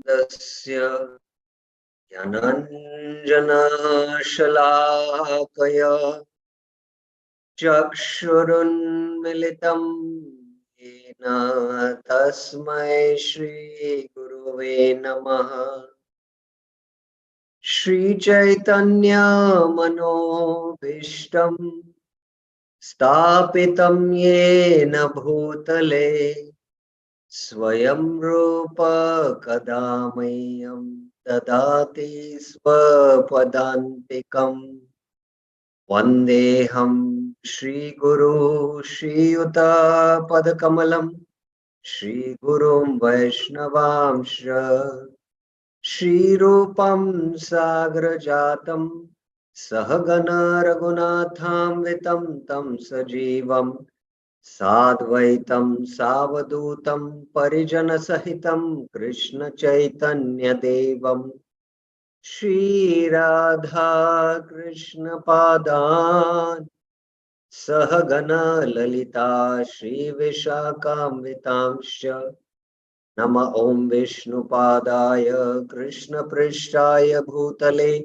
Tasya Yananjanashalakaya Chakshurunmilitam Yena Tasmai Shri Guruve Namaha. Shri Chaitanya Manobhishtam Stapitam Yena Bhutale Swayam Rupa Kadamayyam Dadati Swapadantikam Vandeham Shri Guru Shri Yuta Padakamalam Shri Gurum Vaishnavamsha Shri Rupam Sagrajatam Sahagana Raghunatham Vitam Tam Sajivam Sadvaitam Savadutam Parijana Sahitam Krishna Chaitanya Devam Shri Radha Krishna Padan Sahagana Lalita Shri Vishakam Nama Om Vishnu Padaya Krishna Prishtaya Bhutale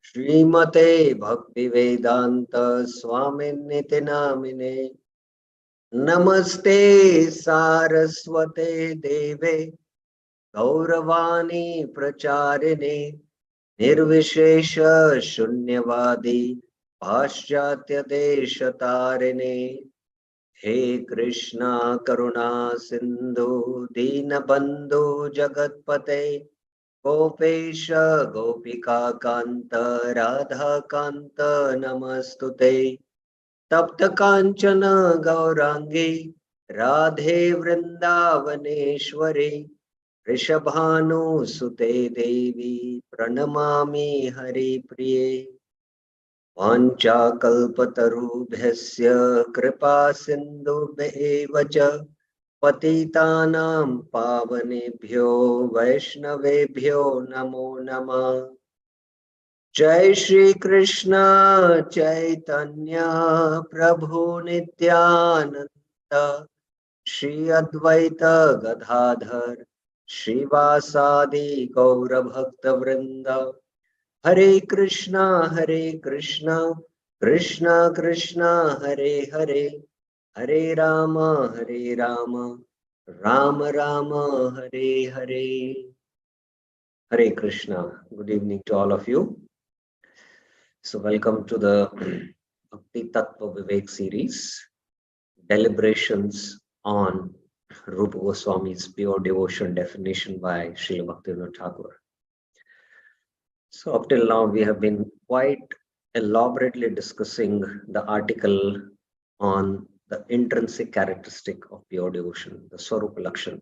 Srimate Bhakti Vedanta Swaminiti Namine Namaste Saraswate Deve Gauravani Pracharine Nirvishesha Shunyavadi Paschatya Deshatarine He Krishna Karuna Sindhu Dinabandhu Jagatpate Gopesha Gopika Kanta Radha Kanta Namastute Tapta Kanchana Gaurangi Radhe Vrindavaneshwari Rishabhanu Sute Devi Pranamami Hari Priye Vancha kalpatarubhyasya kripa sindhubheva cha patitanam pavanebhyo vaishnavebhyo namo namah. Jai Shri Krishna Chaitanya Prabhu Nityananda Shri Advaita Gadadhar Shivasadi Gaura Bhakta Vrinda Hare Krishna, Krishna Krishna, Hare Hare, Hare Rama, Rama Rama, Hare Hare. Hare Krishna. Good evening to all of you. So welcome to the Bhakti Tattva Viveka series, deliberations on Rupa Goswami's pure devotion definition by Srila Bhaktivinoda Thakur. So up till now, we have been quite elaborately discussing the article on the intrinsic characteristic of pure devotion, the Swarupa Lakshan.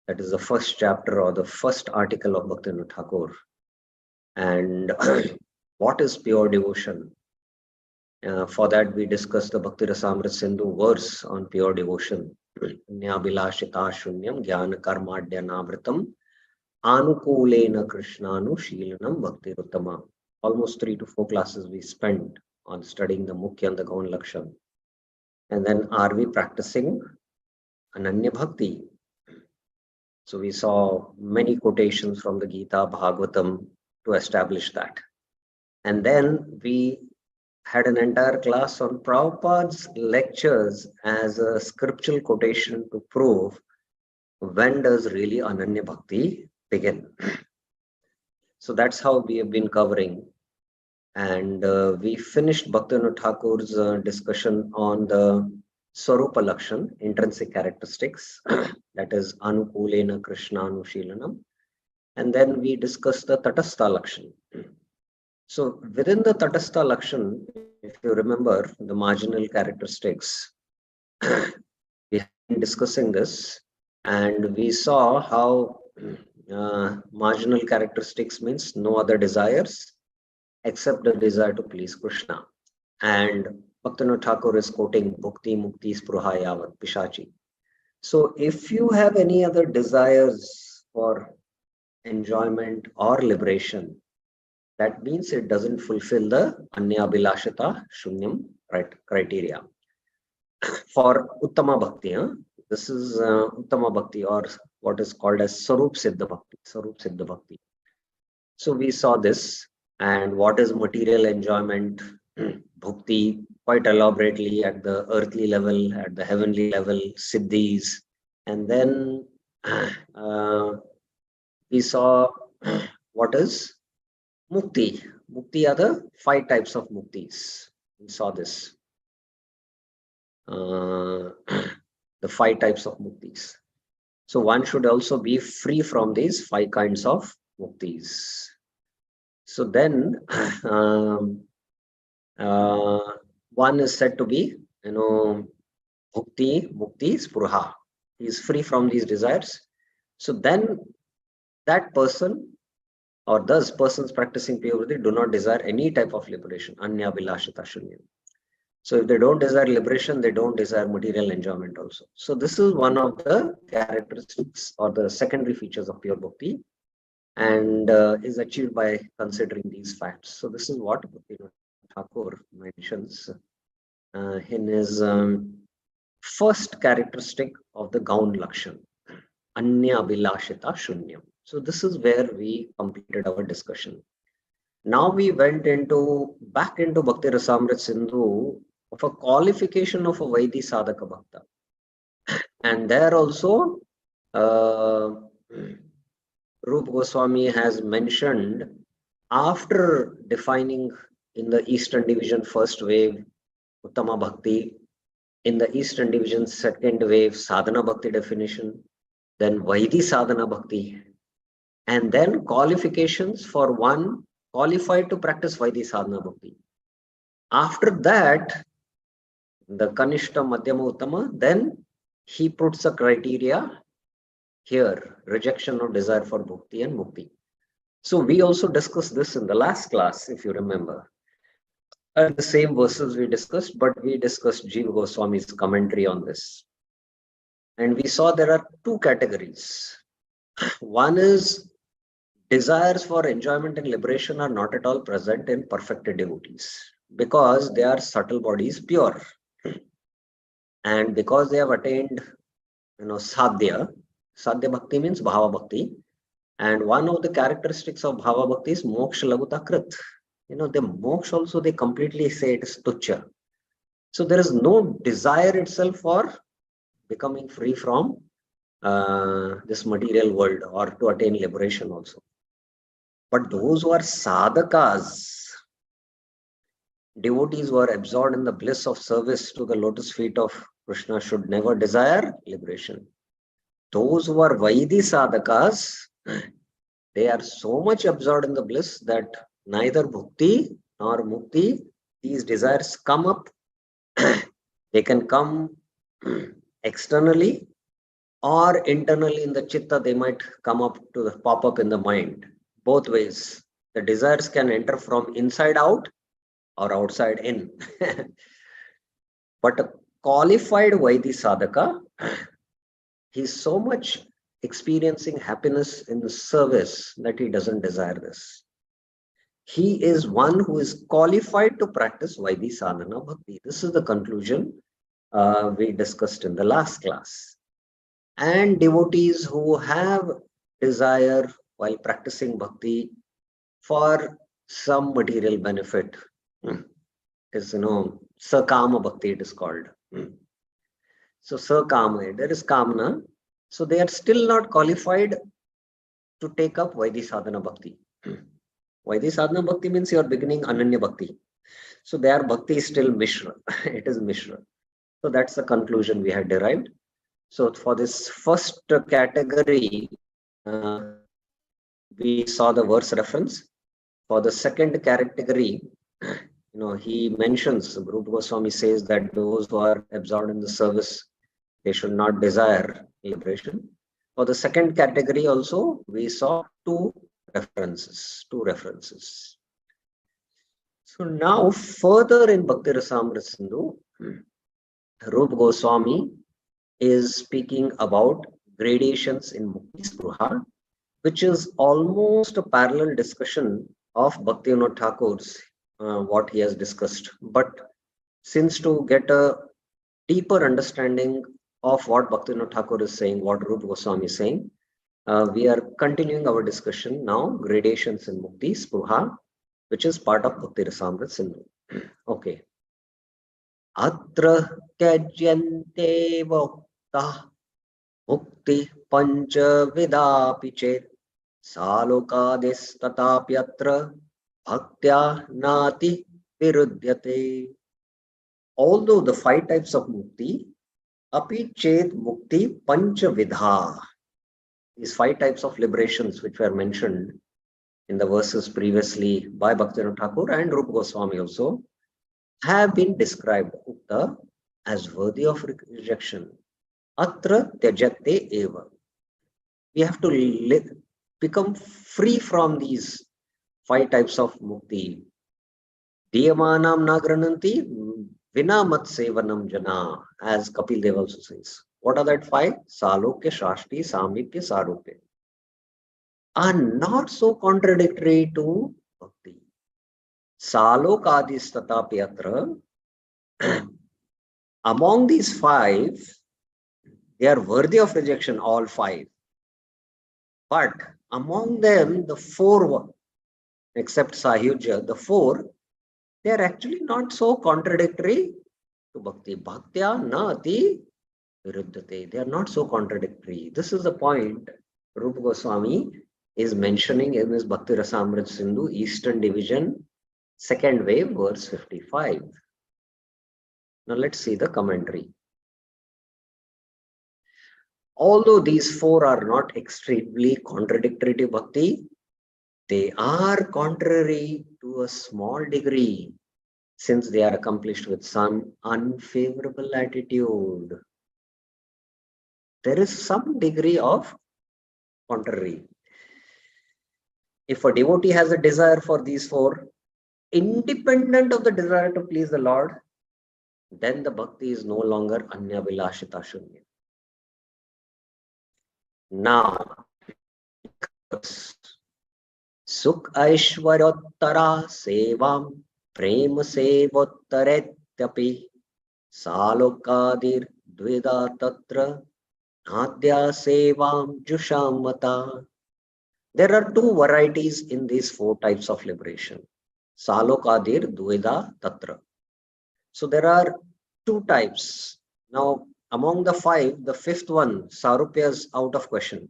That is the first chapter or the first article of Bhaktivinoda Thakur. And what is pure devotion? For that, we discussed the Bhakti Rasamrita Sindhu verse on pure devotion. Nyabhilashita shunyam jnana karmadhyanavritam Anukulena Krishnanu Shilanam Bhakti Ruttama. Almost 3 to 4 classes we spent on studying the Mukhya and the Gaun Lakshan. And then are we practicing Ananya Bhakti? So we saw many quotations from the Gita, Bhagavatam to establish that. And then we had an entire class on Prabhupada's lectures as a scriptural quotation to prove when does really Ananya Bhakti begin. So that's how we have been covering. And we finished Bhaktivinoda Thakur's discussion on the Swarupa Lakshan, intrinsic characteristics, that is Anukulena Krishnanu Shilanam. And then we discussed the Tatastha Lakshan. So within the Tatastha Lakshan, if you remember the marginal characteristics, we have been discussing this, and we saw how marginal characteristics means no other desires except the desire to please Krishna. And Bhaktivinoda Thakur is quoting Bhukti Mukti Spruha Yavat Pishachi. So if you have any other desires for enjoyment or liberation, that means it doesn't fulfill the Anya Abhilashita Shunyam criteria. For Uttama Bhakti, This is Uttama Bhakti, or what is called as Sarup Siddha Bhakti. Sarup Siddha Bhakti. So we saw this, and what is material enjoyment, bhakti, quite elaborately at the earthly level, at the heavenly level, siddhis, and then we saw what is mukti. Mukti are the 5 types of muktis. We saw this. The 5 types of muktis. So one should also be free from these 5 kinds of muktis. So then one is said to be, bhakti, mukti, spruha. He is free from these desires. So then that person or those persons practicing purity do not desire any type of liberation. Anya bilashita shunyam. So if they don't desire liberation, they don't desire material enjoyment also. So this is one of the characteristics or the secondary features of pure bhakti, and is achieved by considering these facts. So this is what Thakur mentions in his first characteristic of the Gaun Lakshan, Anya Bilashita Shunyam. So this is where we completed our discussion. Now we went back into Bhakti Rasamrit Sindhu of a qualification of a Vaidhi Sadhaka Bhakta. And there also Rupa Goswami has mentioned, after defining in the Eastern Division first wave Uttama Bhakti, in the Eastern Division second wave Sadhana Bhakti definition, then Vaidhi Sadhana Bhakti, and then qualifications for one qualified to practice Vaidhi Sadhana Bhakti. After that, the Kanishta, Madhyama, Uttama, then he puts a criteria here, rejection of desire for bhakti and mukti. So we also discussed this in the last class, if you remember. The same verses we discussed, but we discussed Jiva Goswami's commentary on this. And we saw there are 2 categories. One is desires for enjoyment and liberation are not at all present in perfected devotees because they are subtle bodies pure. And because they have attained, sadhya. Sadhya bhakti means bhava bhakti. And one of the characteristics of bhava bhakti is moksha laguta krit. The moksha also, they completely say it is tuchya. So there is no desire itself for becoming free from this material world or to attain liberation also. But those who are sadhakas, devotees who are absorbed in the bliss of service to the lotus feet of Krishna, should never desire liberation. Those who are Vaidhi sadhakas, they are so much absorbed in the bliss that neither bhakti nor mukti, these desires come up. They can come externally or internally in the chitta. They might come up to pop up in the mind. Both ways. The desires can enter from inside out or outside in. But a qualified Vaidhi sadhaka, he's so much experiencing happiness in the service that he doesn't desire this. He is one who is qualified to practice Vaidhi sadhana bhakti. This is the conclusion we discussed in the last class. And devotees who have desire while practicing bhakti for some material benefit is, sakama bhakti it is called. So sakama, there is kamana. So they are still not qualified to take up Vaidhi sadhana bhakti. Vaidhi sadhana bhakti means you are beginning Ananya bhakti. So their bhakti is still Mishra. It is Mishra. So that's the conclusion we had derived. So for this first category, we saw the verse reference. For the second category, he mentions, Rupa Goswami says that those who are absorbed in the service, they should not desire liberation. For the second category also, we saw two references. So now further in Bhakti Rasamrita Sindhu, Rupa Goswami is speaking about gradations in Mukti Spruha, which is almost a parallel discussion of Bhaktivinoda Thakur's, what he has discussed. But since to get a deeper understanding of what Bhaktivinoda Thakur is saying, what Rupa Goswami is saying. We are continuing our discussion now, gradations in Mukti, Spruha, which is part of Bhakti Rasamrita Sindhu. Okay. Atra tyajyante vokta mukti pancha vidapi chet salokadis tatapyatra bhaktya nati virudyate. Although the 5 types of mukti, api chet mukti pancha vidha. These 5 types of liberations which were mentioned in the verses previously by Bhaktivinoda Thakur and Rupa Goswami also have been described Ukta as worthy of rejection. Atra tyajate eva. We have to become free from these 5 types of mukti. Diyamanam nagrananti vina mat sevanam jana, as Kapil Dev also says. What are that 5? Salokya, Shashti, Samipya, Sarupya. Are not so contradictory to Bhakti. Salokadis tatapyatra. Among these 5, they are worthy of rejection, all 5. But among them, the 4, except Sahyujya, the 4, they are actually not so contradictory to Bhakti. Bhaktya na ati viruddhate. They are not so contradictory. This is the point Rupa Goswami is mentioning in his Bhakti Rasamrita Sindhu, Eastern Division, 2nd wave, verse 55. Now let's see the commentary. Although these 4 are not extremely contradictory to Bhakti, they are contrary to a small degree, since they are accomplished with some unfavorable attitude. There is some degree of contrary. If a devotee has a desire for these 4, independent of the desire to please the Lord, then the bhakti is no longer anya vilashita shunya. Now, Sukh Aishwaryottara Sevam Prem Sevottaretyapi Salokadir Dvida Tatra Nadya Sevam Jushamata. There are 2 varieties in these 4 types of liberation. Salokadir Dvida Tatra. So there are 2 types. Now, among the 5, the 5th one, Sarupya, is out of question.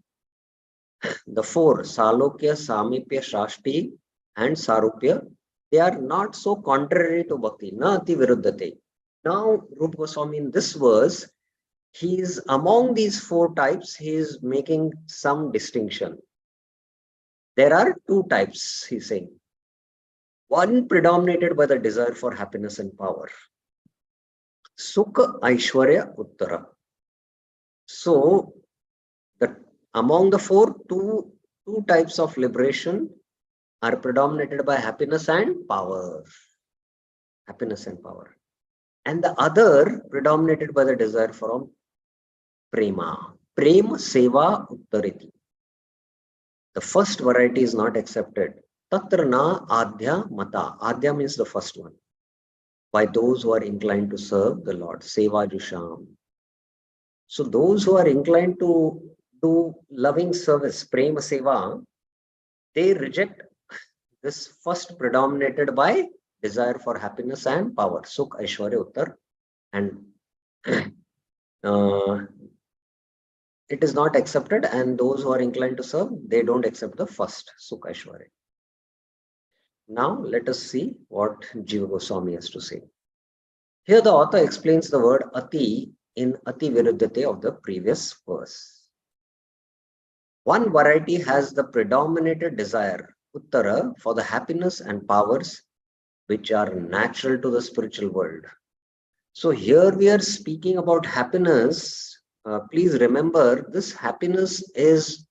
The 4, Salokya, Samipya, Shashti, and Sarupya, they are not so contrary to Bhakti. Na ati viruddhate. Now, Rupa Goswami in this verse, he is among these 4 types, he is making some distinction. There are 2 types, he is saying. One predominated by the desire for happiness and power. Sukha Aishwarya Uttara. So, among the 4, two types of liberation are predominated by happiness and power. Happiness and power. And the other predominated by the desire for prema. Prema seva uttariti. The first variety is not accepted. Tatra na adhya mata. Adhya means the first one. By those who are inclined to serve the Lord. Seva jusham. So those who are inclined to do loving service, prema seva, they reject this first predominated by desire for happiness and power. Sukh Aishwarya Uttar. And it is not accepted, and those who are inclined to serve, they don't accept the first, Sukh Aishwarya. Now let us see what Jiva Goswami has to say. Here the author explains the word ati in ati viruddhate of the previous verse. One variety has the predominated desire, uttara, for the happiness and powers which are natural to the spiritual world. So here we are speaking about happiness. Please remember, this happiness is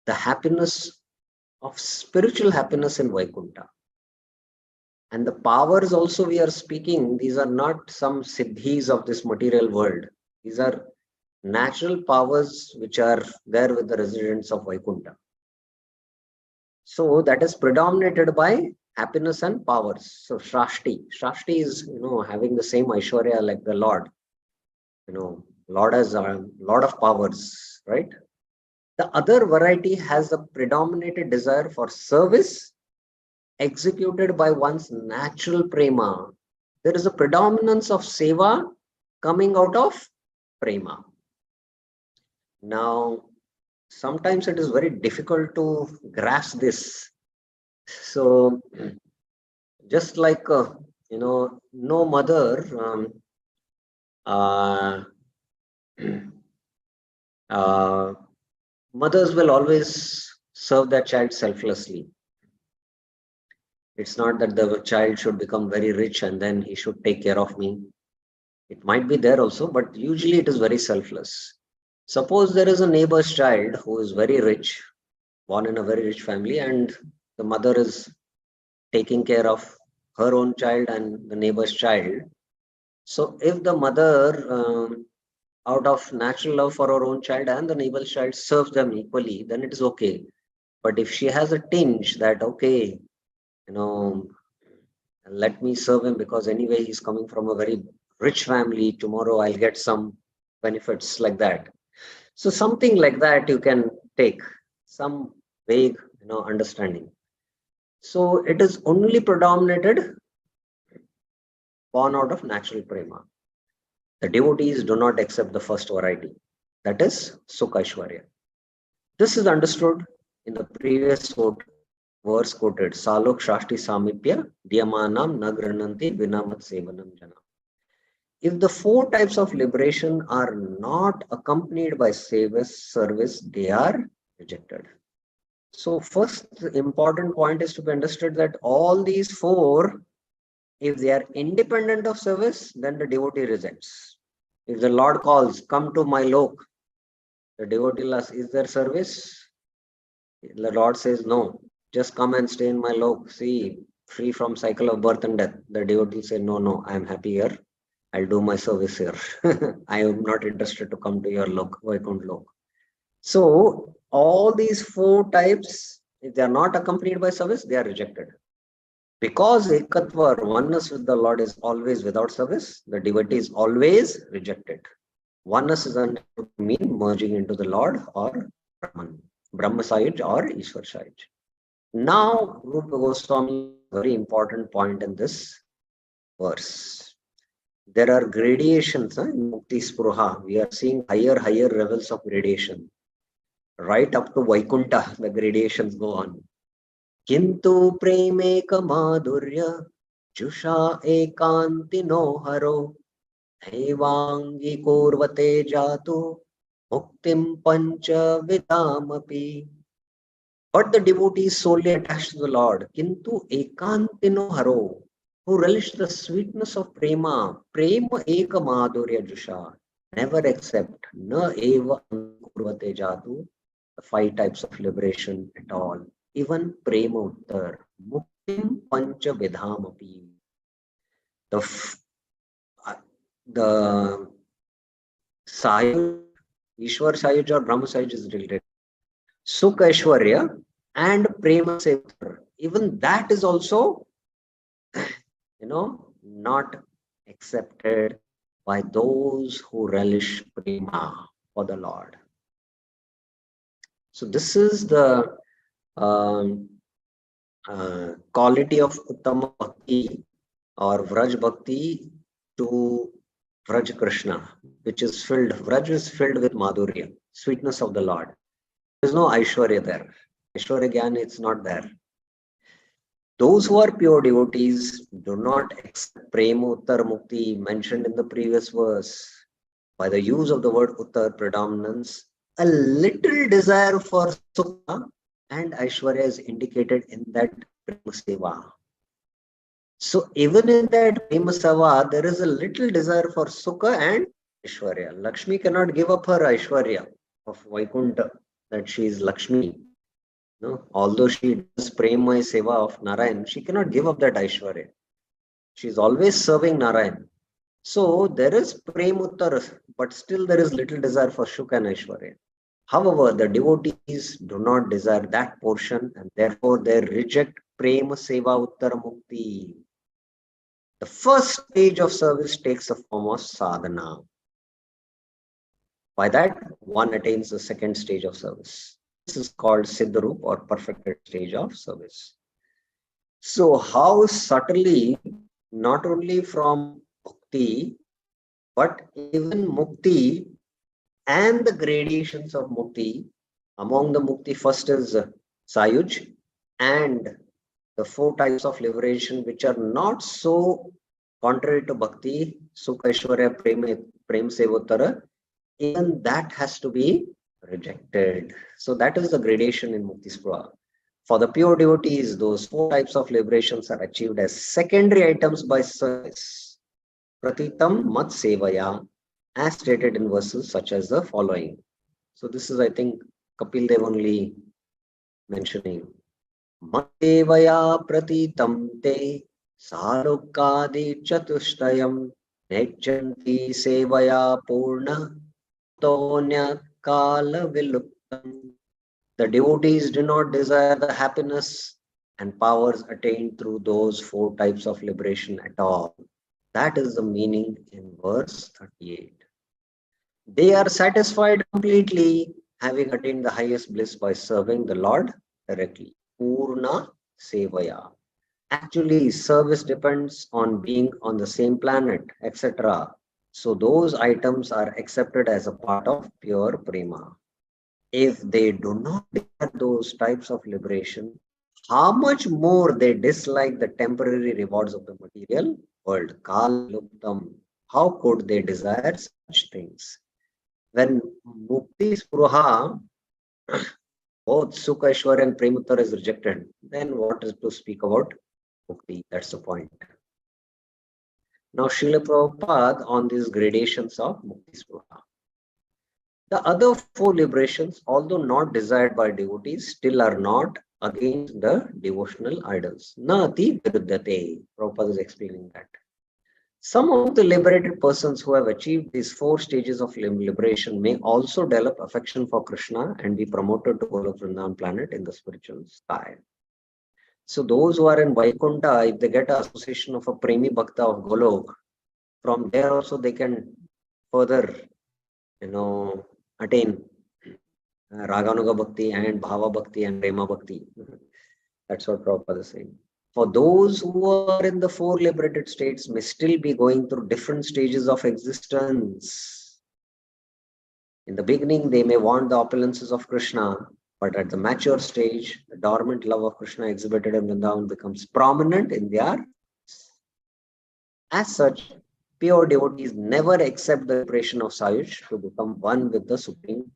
the happiness of spiritual happiness in Vaikuntha. And the powers also we are speaking, these are not some siddhis of this material world. These are natural powers which are there with the residents of Vaikuntha. So that is predominated by happiness and powers. So Shashti is, having the same Aishwarya like the Lord. Lord has a lot of powers, right? The other variety has a predominated desire for service executed by one's natural prema. There is a predominance of seva coming out of prema. Now, sometimes it is very difficult to grasp this. So, just like, no mother uh, uh, mothers will always serve their child selflessly. It's not that the child should become very rich and then he should take care of me. It might be there also, but usually it is very selfless. Suppose there is a neighbor's child who is very rich, born in a very rich family, and the mother is taking care of her own child and the neighbor's child. So if the mother, out of natural love for her own child and the neighbor's child, serves them equally, then it is okay. But if she has a tinge that, okay, you know, let me serve him because anyway he's coming from a very rich family, tomorrow I'll get some benefits like that. So something like that you can take, some vague, understanding. So it is only predominated born out of natural prema. The devotees do not accept the first variety, that is Sukha Aishwarya. This is understood in the previous verse quoted, Salok Shashti Samipya Diyamanam Nagrananti Vinamat Sevanam Jana. If the four types of liberation are not accompanied by service, they are rejected. So first important point is to be understood that all these four, if they are independent of service, then the devotee rejects. If the Lord calls, come to my lok, the devotee asks, is there service? The Lord says, no, just come and stay in my lok. See, free from cycle of birth and death. The devotee says, no, I am happy here. I'll do my service here. I am not interested to come to your lok, Vaikunt lok. So all these four types, if they are not accompanied by service, they are rejected. Because ekatva or oneness with the Lord is always without service, the devotee is always rejected. Oneness is understood to mean merging into the Lord or Brahman, Brahma Sayuj or Ishwar Sayuj. Now, Rupa Goswami, very important point in this verse. There are gradations in Mukti Spruha. We are seeing higher levels of gradation. Right up to Vaikunta, the gradations go on. Kintu premeka madhurya jusha ekanti no haro Evangi kurvate jatu muktim pancha vidamapi. But the devotee is solely attached to the Lord. Kintu ekantino haro, who relish the sweetness of prema, prema eka madhurya jusha, never accept na eva kurvate jatu, the five types of liberation at all. Even prema uttar, muktim pancha vidhamapi. The Sayuj, Ishwar Sayuj or Brahma Sayuj is related. Sukha Aishwarya and Prema Sevatar. Even that is also, not accepted by those who relish Prema for the Lord. So this is the quality of Uttama Bhakti or Vraj Bhakti to Vraj Krishna, which is filled, Vraj is filled with Madhurya, sweetness of the Lord. There's no Aishwarya there. Aishwarya Gyan, it's not there. Those who are pure devotees do not accept Prema Uttar Mukti mentioned in the previous verse. By the use of the word Uttar, predominance, a little desire for Sukha and Aishwarya is indicated in that Prema Seva. So even in that Prema Seva, there is a little desire for Sukha and Aishwarya. Lakshmi cannot give up her Aishwarya of Vaikunta, that she is Lakshmi. No? Although she does Prema Seva of Narayan, she cannot give up that Aishwarya. She is always serving Narayan. So there is Prema Uttar, but still there is little desire for Sukha and Aishwarya. However, the devotees do not desire that portion and therefore they reject Prema Seva Uttara Mukti. The first stage of service takes a form of sadhana. By that, one attains the second stage of service. This is called Siddharup or perfected stage of service. So how subtly, not only from Bhakti, but even Mukti and the gradations of Mukti, among the Mukti first is Sayuj, and the four types of liberation which are not so contrary to Bhakti, Sukha, Aishwarya, Prem Sevottara, even that has to be rejected. So that is the gradation in Mukti Spruha. For the pure devotees, those four types of liberations are achieved as secondary items by service. Pratitam mat sevaya, as stated in verses such as the following. So this is, I think, Kapil Dev only mentioning. Mat sevaya pratitam te sarukadi chatushtayam nechanti sevaya purna tonya kala viluktam. The devotees do not desire the happiness and powers attained through those four types of liberation at all. That is the meaning in verse 38. They are satisfied completely, having attained the highest bliss by serving the Lord directly. Purna Sevaya. Actually, service depends on being on the same planet, etc. So those items are accepted as a part of pure prema. If they do not desire those types of liberation, how much more they dislike the temporary rewards of the material world. Kaluptam. How could they desire such things? When Mukti Spruha, both Sukha, Aishwarya and Premuttar is rejected, then what is to speak about Mukti? That's the point. Now, Srila Prabhupada on these gradations of Mukti Spruha. The other four liberations, although not desired by devotees, still are not against the devotional idols. Nati viruddhate. Prabhupada is explaining that. Some of the liberated persons who have achieved these four stages of liberation may also develop affection for Krishna and be promoted to Golok Vrindavan planet in the spiritual sky. So those who are in Vaikuntha, if they get an association of a Premi Bhakta of Golok, from there also they can further, attain Raganuga Bhakti and Bhava Bhakti and Prema Bhakti. That's what Prabhupada is saying. For those who are in the four liberated states may still be going through different stages of existence. In the beginning, they may want the opulences of Krishna, but at the mature stage, the dormant love of Krishna exhibited in Vrindavan becomes prominent in their. As such, pure devotees never accept the liberation of Sayuj to become one with the Supreme,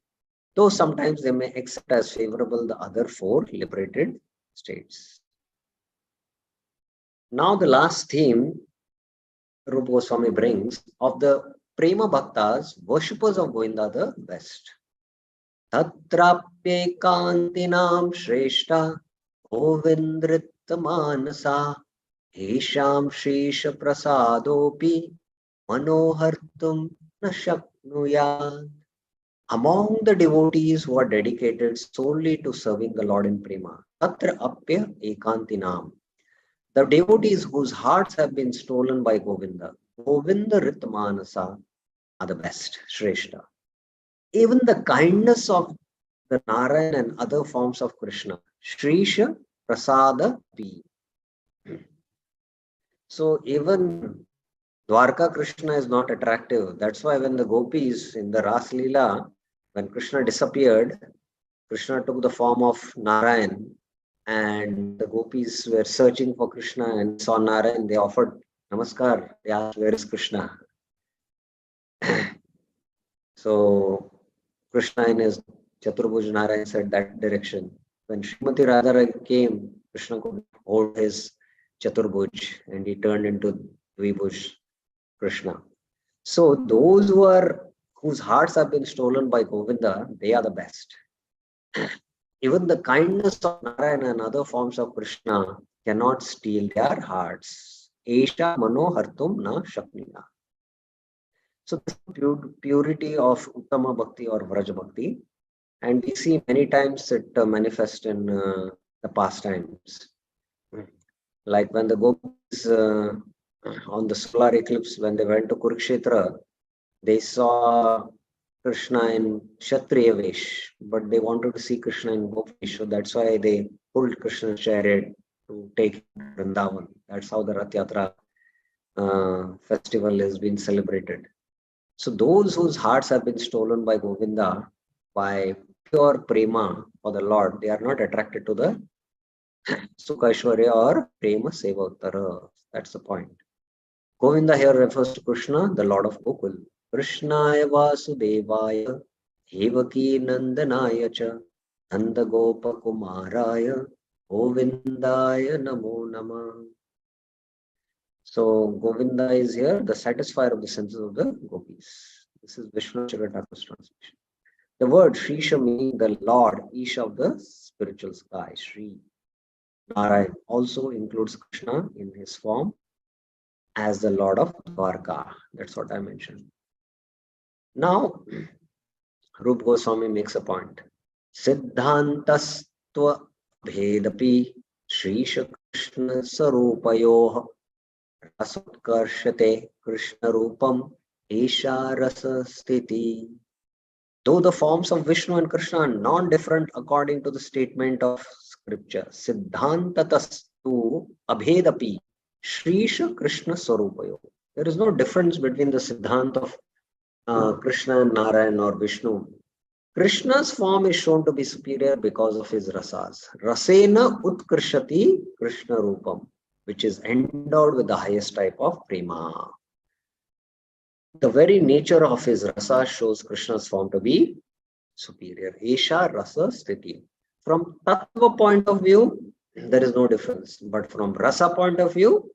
though sometimes they may accept as favorable the other four liberated states. Now the last theme Rupa Goswami brings of the Prema Bhaktas, worshippers of Govinda the best. Tatrapyekantinam Shreshta Govindritta Manasa Hesham Shesha Prasadopi Manohartum Nashaknuyat. Among the devotees who are dedicated solely to serving the Lord in Prema, Tatra Apya Ekantinam. The devotees whose hearts have been stolen by Govinda, Govinda Ritmanasa, are the best, Shrestha. Even the kindness of the Narayan and other forms of Krishna, Shrisha Prasada Pi. So even Dwarka Krishna is not attractive. That's why when the gopis in the Ras Leela, when Krishna disappeared, Krishna took the form of Narayan, and the gopis were searching for Krishna and saw Narayan. They offered Namaskar. They asked, where is Krishna? So Krishna in his Chaturbhuj Narayan said that direction. When Srimati Radharani came, Krishna could hold his Chaturbhuj and he turned into Dvibhuj Krishna. So those whose hearts have been stolen by Govinda, they are the best. Even the kindness of Narayana and other forms of Krishna cannot steal their hearts. Esha mano hartum na shaknina. So this is purity of Uttama Bhakti or Vraja Bhakti. And we see many times it manifest in the pastimes. Like when the gopis on the solar eclipse, when they went to Kurukshetra, they saw Krishna in Kshatriya Vesh, but they wanted to see Krishna in Gopish, so that's why they pulled Krishna's chariot to take him to Vrindavan. That's how the Rath Yatra festival has been celebrated. So those whose hearts have been stolen by Govinda, by pure prema for the Lord, they are not attracted to the Sukha Aishwarya or Prema Seva Uttara. That's the point. Govinda here refers to Krishna, the Lord of Gokul. Krishnaya Vasudevaya Devaki Nandanaya Cha Nanda Gopa Kumaraya Govindaya Namo Namah. So Govinda is here, the satisfier of the senses of the gopis. This is Vishnu Chakravarti's translation. The word Shrisha meaning the Lord, Isha of the spiritual sky, Shri. Narayan also includes Krishna in his form as the Lord of Dwarka. That's what I mentioned. Now, Rup Goswami makes a point. Siddhantastva bhedapi Shrisha Krishna Sarupayoh Rasutkarshate Krishna Rupam Isha Rasa Sthiti. Though the forms of Vishnu and Krishna are non-different according to the statement of scripture, Siddhantatastu abhedapi Shrisha Krishna Swarupayo. There is no difference between the Siddhant of Krishna and Narayan or Vishnu. Krishna's form is shown to be superior because of his rasas. Rasena utkrishati Krishna Rupam, which is endowed with the highest type of prema. The very nature of his rasa shows Krishna's form to be superior. Esha rasa sthiti. From Tattva point of view, there is no difference. But from rasa point of view,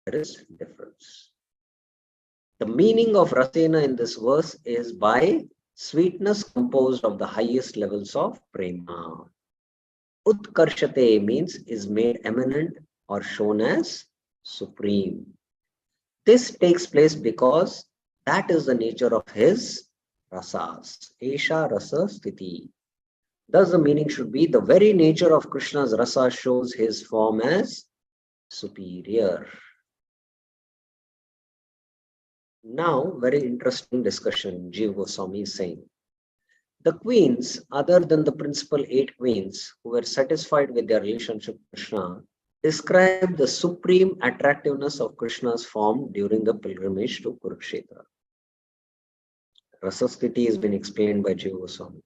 there is difference. The meaning of rasena in this verse is by sweetness composed of the highest levels of prema. Utkarshate means is made eminent or shown as supreme. This takes place because that is the nature of his rasas. Esha rasa sthiti. Thus the meaning should be the very nature of Krishna's rasa shows his form as superior. Now, very interesting discussion Jiva Goswami is saying. The queens, other than the principal 8 queens who were satisfied with their relationship with Krishna, describe the supreme attractiveness of Krishna's form during the pilgrimage to Kurukshetra. Rasasthiti has been explained by Jiva Goswami.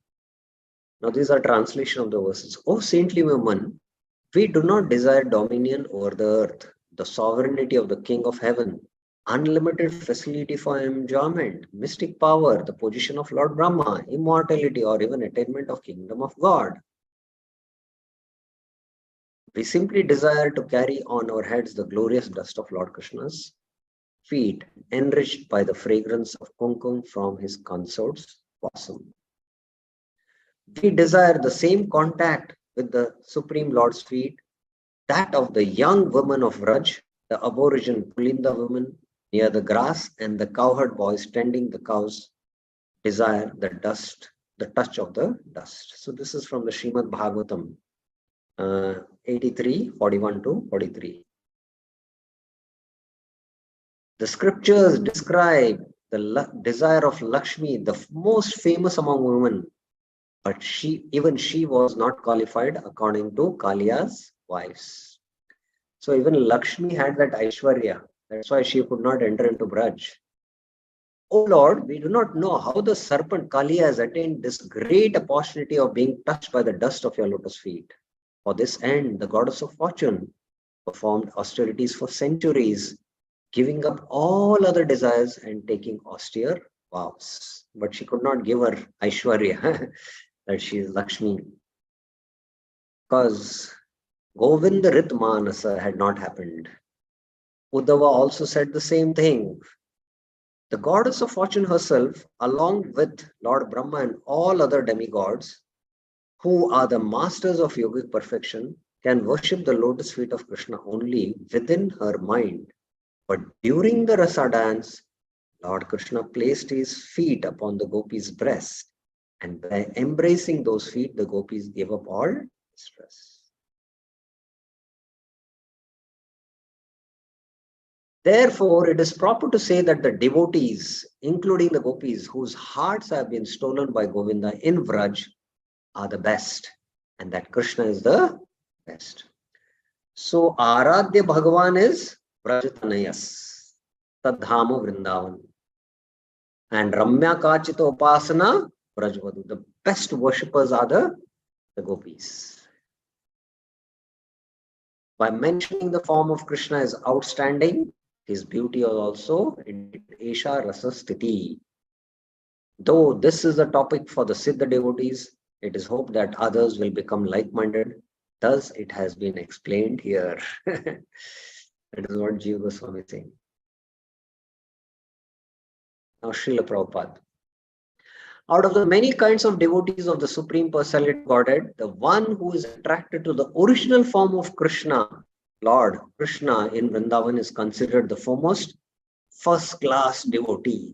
Now these are translation of the verses. O saintly woman, we do not desire dominion over the earth, the sovereignty of the King of Heaven, unlimited facility for enjoyment, mystic power, the position of Lord Brahma, immortality, or even attainment of kingdom of God. We simply desire to carry on our heads the glorious dust of Lord Krishna's feet, enriched by the fragrance of kumkum from his consort's bosom. We desire the same contact with the Supreme Lord's feet, that of the young woman of Vraj, the aborigine Pulinda woman near the grass, and the cowherd boys tending the cows desire the dust, the touch of the dust. So this is from the Srimad Bhagavatam 83, 41 to 43. The scriptures describe the desire of Lakshmi, the most famous among women, but even she was not qualified according to Kaliya's wives. So even Lakshmi had that Aishwarya. That's why she could not enter into Braj. Oh Lord, we do not know how the serpent Kaliya has attained this great opportunity of being touched by the dust of your lotus feet. For this end, the goddess of fortune performed austerities for centuries, giving up all other desires and taking austere vows. But she could not give her Aishwarya, that she is Lakshmi. Because Govinda Ritmanasa had not happened. Uddhava also said the same thing. The goddess of fortune herself, along with Lord Brahma and all other demigods, who are the masters of yogic perfection, can worship the lotus feet of Krishna only within her mind. But during the rasa dance, Lord Krishna placed his feet upon the gopis' breast, and by embracing those feet, the gopis gave up all stress. Therefore, it is proper to say that the devotees, including the gopis, whose hearts have been stolen by Govinda in Vraj, are the best, and that Krishna is the best. So, Aradhya Bhagavan is Vrajatanayas, Tadhama Vrindavan, and Ramya Kachita Upasana, Vrajvadu. The best worshippers are the gopis. By mentioning the form of Krishna as outstanding, his beauty is also Esha Rasa Sthiti. Though this is a topic for the Siddha devotees, it is hoped that others will become like-minded. Thus, it has been explained here. That is what Jiva Goswami is saying. Now, Srila Prabhupada. Out of the many kinds of devotees of the Supreme Personality of Godhead, the one who is attracted to the original form of Krishna, Lord Krishna in Vrindavan, is considered the foremost first-class devotee.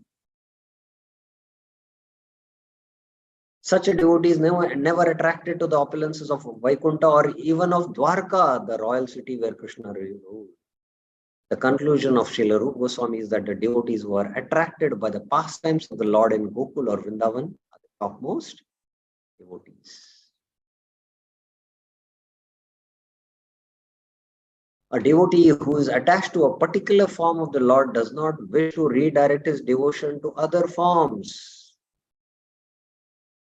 Such a devotee is never attracted to the opulences of Vaikuntha or even of Dwarka, the royal city where Krishna ruled. The conclusion of Srila Rupa Goswami is that the devotees who are attracted by the pastimes of the Lord in Gokul or Vrindavan are the topmost devotees. A devotee who is attached to a particular form of the Lord does not wish to redirect his devotion to other forms.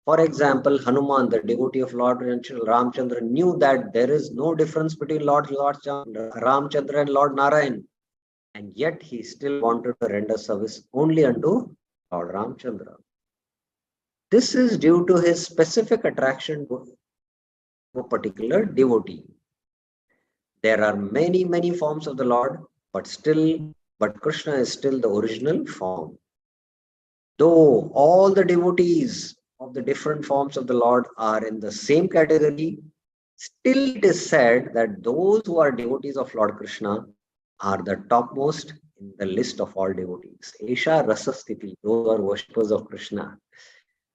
For example, Hanuman, the devotee of Lord Ramchandra, knew that there is no difference between Lord Ramchandra and Lord Narayan, and yet he still wanted to render service only unto Lord Ramchandra. This is due to his specific attraction to a particular devotee. There are many forms of the Lord, but Krishna is still the original form. Though all the devotees of the different forms of the Lord are in the same category, still it is said that those who are devotees of Lord Krishna are the topmost in the list of all devotees. Esha Rasa Sthiti, those are worshippers of Krishna,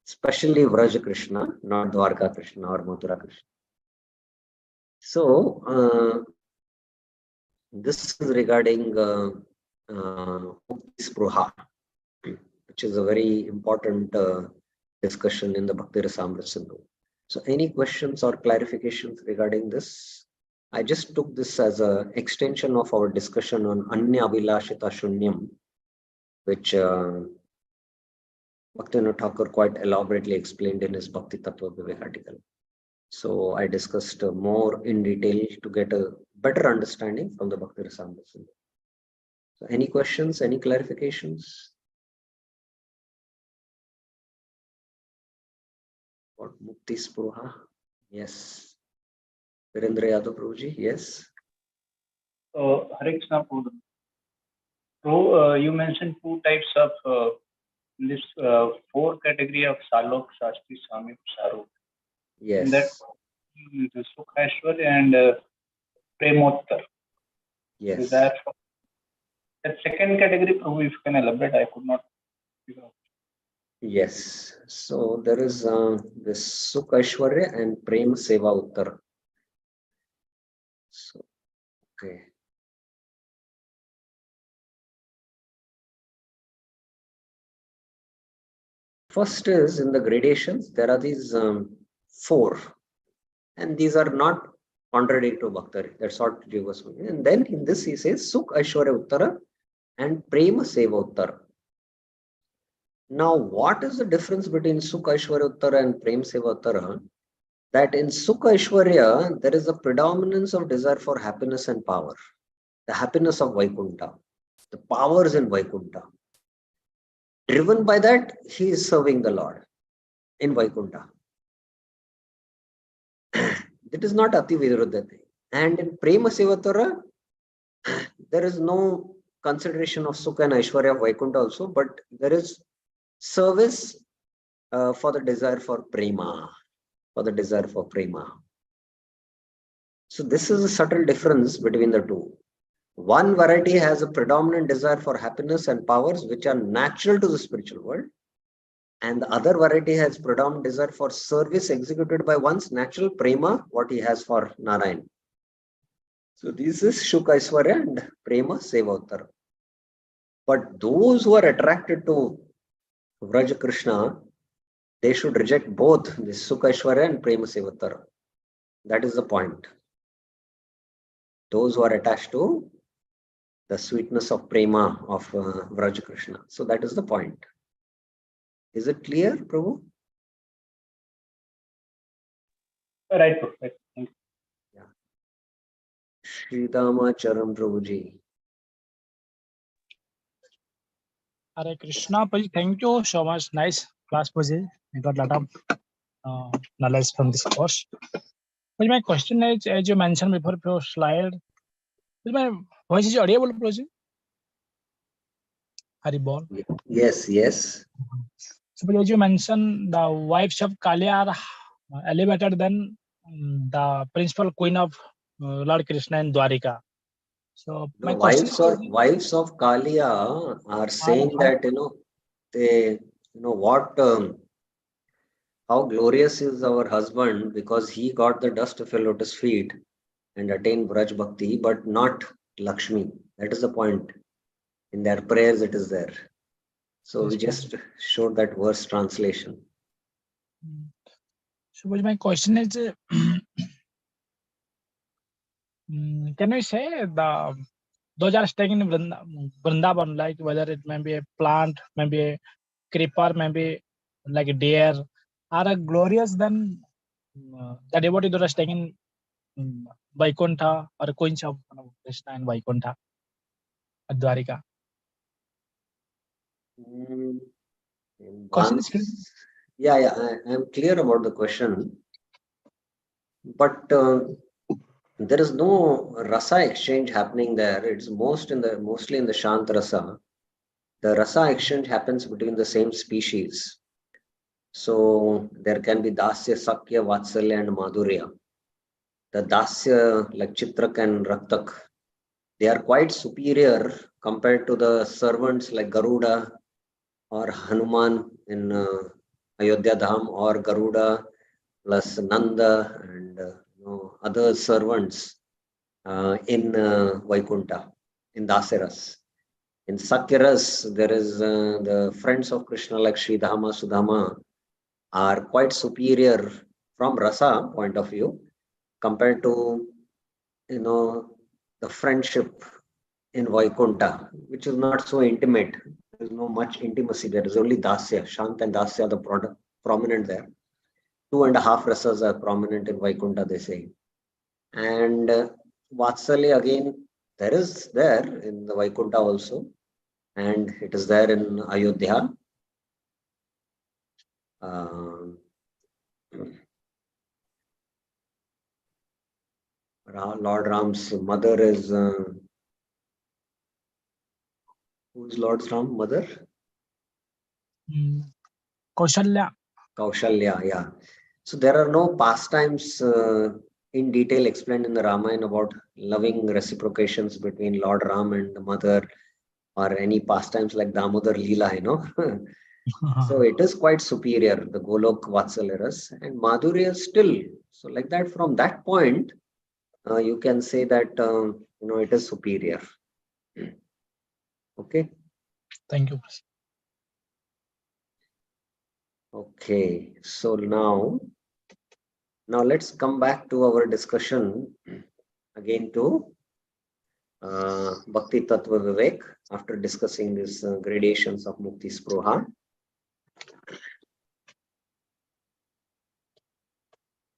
especially Vraj Krishna, not Dwarka Krishna or Mathura Krishna. So, this is regarding Mukti Spruha, which is a very important discussion in the Bhakti Rasamrita Sindhu. So any questions or clarifications regarding this? I just took this as an extension of our discussion on Anya Abhilashita Shunyam, which Bhaktivinoda Thakur quite elaborately explained in his Bhakti Tattva Viveka article. So I discussed more in detail to get a better understanding from the Bhakti Rasamrita Sindhu. So any questions, any clarifications? What Mukti Spruha? Yes. Virendra Yadav Prabhuji, yes. Hare Krishna Prabhu. So you mentioned two types of this four category of Salok, Shastri, Samik, Saruk. Yes. In that, the Sukhashwar and Premottar. Yes. Is that second category, Prabhu, if you can elaborate, I could not figure out. Yes. So there is this Sukhashwarya and Prem Seva Uttar. So, okay. First is in the gradations, there are these four, and these are not contradictory to Bhaktari. That's what Jiva Goswami. And then in this he says Sukh Aishwarya Uttara and Prema Seva Uttara. Now, what is the difference between Sukh Aishwarya Uttara and Prem Seva Uttara? That in Sukha Aishwarya, there is a predominance of desire for happiness and power. The happiness of Vaikuntha, the powers in Vaikuntha. Driven by that, he is serving the Lord in Vaikuntha. It is not Ati Viruddhati. And in Prema Sevatara, there is no consideration of Sukha and Aishwarya of Vaikuntha also, but there is service for the desire for Prema. For the desire for Prema. So this is a subtle difference between the two. One variety has a predominant desire for happiness and powers which are natural to the spiritual world, and the other variety has predominant desire for service executed by one's natural Prema, what he has for Narayan. So this is Sukha Aishwarya and Prema Seva Uttara. But those who are attracted to Vraj Krishna, they should reject both the Sukha and Prema Sevatara. That is the point. Those who are attached to the sweetness of Prema of Vraj Krishna. So that is the point. Is it clear, Prabhu? Right, perfect. Thank you. Yeah. Sridama Charam Prabhuji. Hare Krishna, Paji. Thank you so much. Nice class, Paji. I got a lot of knowledge from this course. But my question is, as you mentioned before your slide, my voice is audible, Paji? Hari bol. Yes, yes. So, as you mentioned, the wives of Kali are elevated than the principal queen of Lord Krishna in Dwarika. So, No, my question is, wives of Kalia are saying that, they, what, how glorious is our husband because he got the dust of a lotus feet and attained Vraj Bhakti, but not Lakshmi. That is the point. In their prayers, it is there. So we just showed that verse translation. So, my question is, can we say those are staying in Vrindavan, like whether it may be a plant, maybe a creeper, maybe like a deer, are glorious than the devotees that are staying in Vaikuntha or Queens of Krishna and Vaikuntha at Dwarika? Question is clear? Yeah, I am clear about the question. But there is no rasa exchange happening there. It's mostly in the Shant rasa. The rasa exchange happens between the same species. So there can be Dasya, Sakya, Vatsalya, and Madhurya. The Dasya, like Chitrak and Raktak, they are quite superior compared to the servants like Garuda or Hanuman in Ayodhya Dham, or Garuda plus Nanda and other servants in Vaikuntha, in Dasaras. In Sakyaras, there is the friends of Krishna like Sridhama, Sudhama are quite superior from rasa point of view compared to the friendship in Vaikuntha, which is not so intimate. There is no much intimacy. There is only Dasya, Shant and Dasya, the prominent there. 2.5 rasas are prominent in Vaikuntha, they say. And Vatsalya again, there in the Vaikuntha also, and it is there in Ayodhya. Lord Ram's mother is who's Lord Ram's mother? Kaushalya. Kaushalya, yeah. So there are no pastimes in detail explained in the Ramayana about loving reciprocations between Lord Ram and the mother, or any pastimes like Damodar Leela, So it is quite superior, the Golok Vatsalyaras, and Madhurya still. So like that, from that point, you can say that, it is superior. Okay. Thank you. Okay. So now let's come back to our discussion again to Bhakti Tattva Vivek after discussing these gradations of Mukti Sproha.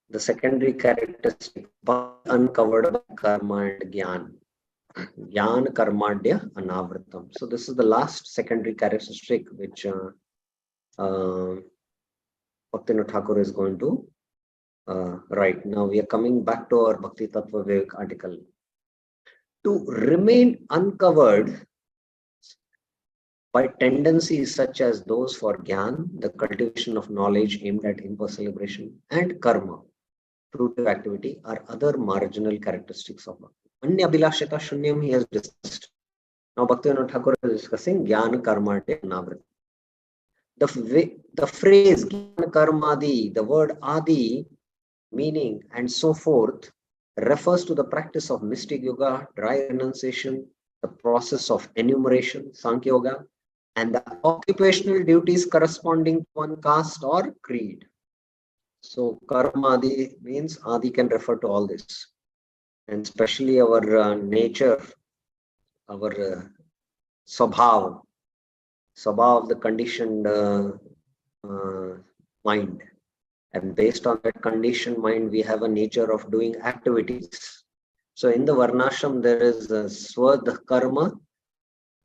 The secondary characteristic uncovered by karma and gyan. Gyan karmadya anavritam. So this is the last secondary characteristic which Bhaktivinoda Thakur is going to write. Now we are coming back to our Bhakti Tattva Vivek article. To remain uncovered by tendencies such as those for gyan, the cultivation of knowledge aimed at impersonal liberation, and karma, fruitive activity, are other marginal characteristics of bhakti. Anya Abhilashita Shunyam he has discussed. Now Bhaktivinoda Thakur is discussing Gyan Karmate Navrit. The phrase Gyan Karmadi, the word Adi, meaning and so forth, refers to the practice of mystic yoga, dry renunciation, the the process of enumeration, Sankhya Yoga, and the occupational duties corresponding to one caste or creed. So karma adi means adi can refer to all this, and especially our nature, our swabhav of the conditioned mind. And based on that conditioned mind, we have a nature of doing activities. So in the Varnashram, there is Swadharma,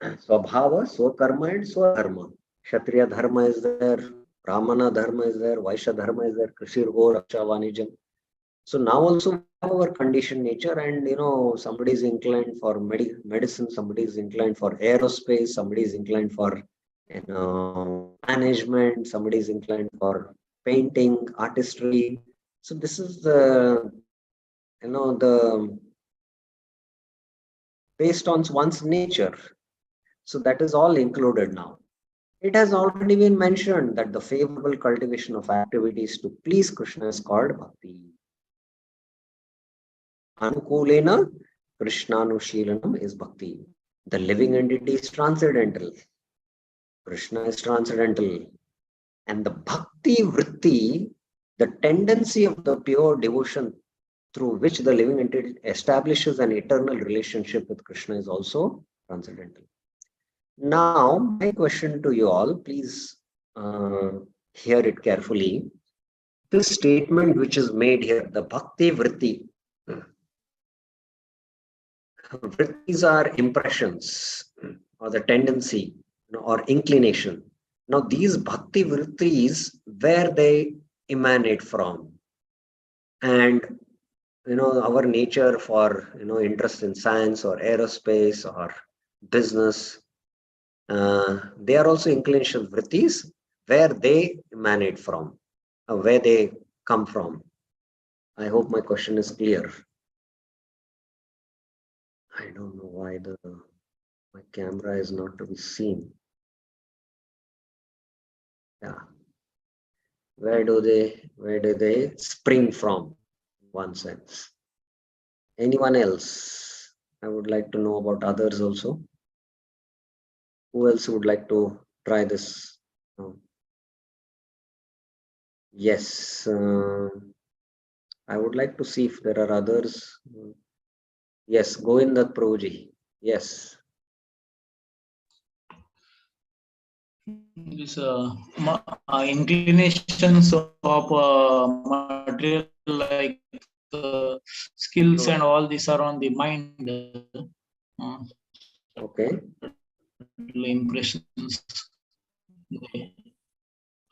Swabhava, Swakarma, and Swadharma. Kshatriya Dharma is there, Brahmana Dharma is there, Vaishya Dharma is there, Krishir Go, Raksha Vanijam. So now also we have our conditioned nature, and somebody is inclined for medicine, somebody is inclined for aerospace, somebody is inclined for management, somebody is inclined for painting, artistry. So this is the based on one's nature. So that is all included now. It has already been mentioned that the favorable cultivation of activities to please Krishna is called bhakti. Anukulena Krishnanushilanam is bhakti. The living entity is transcendental. Krishna is transcendental. And the bhakti vritti, the tendency of the pure devotion through which the living entity establishes an eternal relationship with Krishna, is also transcendental. Now, my question to you all, please hear it carefully. This statement which is made here, the bhakti vritti. Vrittis are impressions or the tendency or inclination. Now, these bhakti vrittis, where they emanate from, and our nature for interest in science or aerospace or business, they are also inclination vrittis, where they emanate from, where they come from. I hope my question is clear. I don't know why my camera is not to be seen. Yeah. Where do they spring from? One sense. Anyone else? I would like to know about others also. Who else would like to try this? Yes. I would like to see if there are others. Yes, Govindat Prabhuji. Yes. This inclinations of material like skills and all these are on the mind. Okay. Impressions.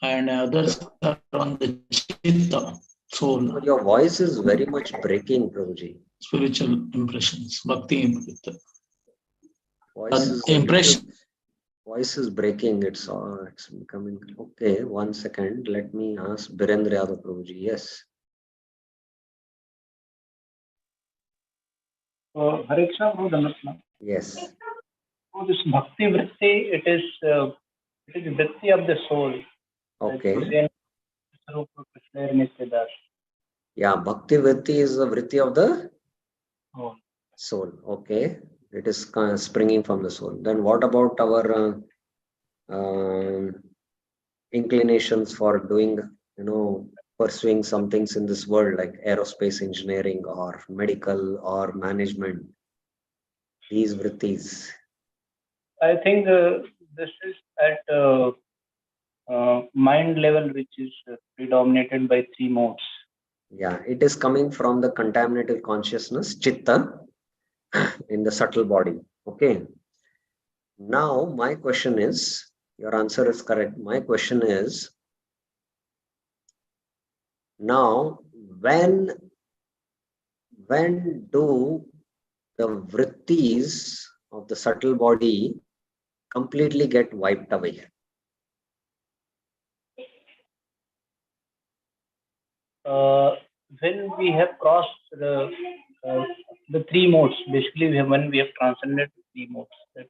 And others are on the chitta, soul. Your voice is very much breaking, Prabhuji. Spiritual impressions, bhakti. Voice is breaking. It's becoming okay. 1 second. Let me ask Birendra Yadav Prabhuji. Yes. Hare Krishna, Prabhu. Yes. So this bhakti vritti, it is vritti of the soul. Okay. Yeah, bhakti vritti is the vritti of the soul. Okay. It is kind of springing from the soul. Then what about our inclinations for doing, pursuing some things in this world like aerospace engineering or medical or management? These vrittis. I think this is at mind level, which is predominated by three modes. Yeah, it is coming from the contaminated consciousness, chitta, in the subtle body. Okay. Now, my question is, your answer is correct. My question is, now, when do the vrittis of the subtle body completely get wiped away? When we have crossed the three modes, basically when we have transcended the three modes, that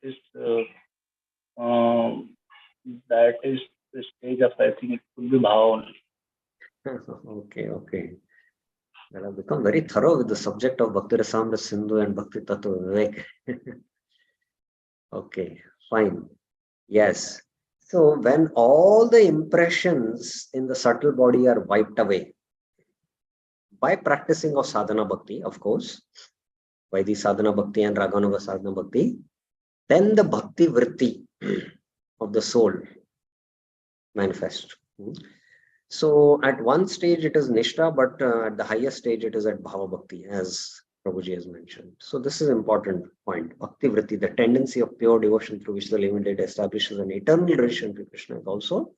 is the stage of, I think it could be bhava only. Okay. Well, I've become very thorough with the subject of Bhakti Rasamrita Sindhu and Bhakti Tattva Viveka. Okay, fine. Yes. So when all the impressions in the subtle body are wiped away by practicing of sadhana bhakti, of course, by the sadhana bhakti and raganuga sadhana bhakti, then the bhakti vritti of the soul manifests. So at one stage it is Nishta, but at the highest stage it is at Bhava Bhakti, as Prabhuji has mentioned. So this is an important point. Bhakti Vritti, the tendency of pure devotion through which the living entity establishes an eternal relation to Krishna, is also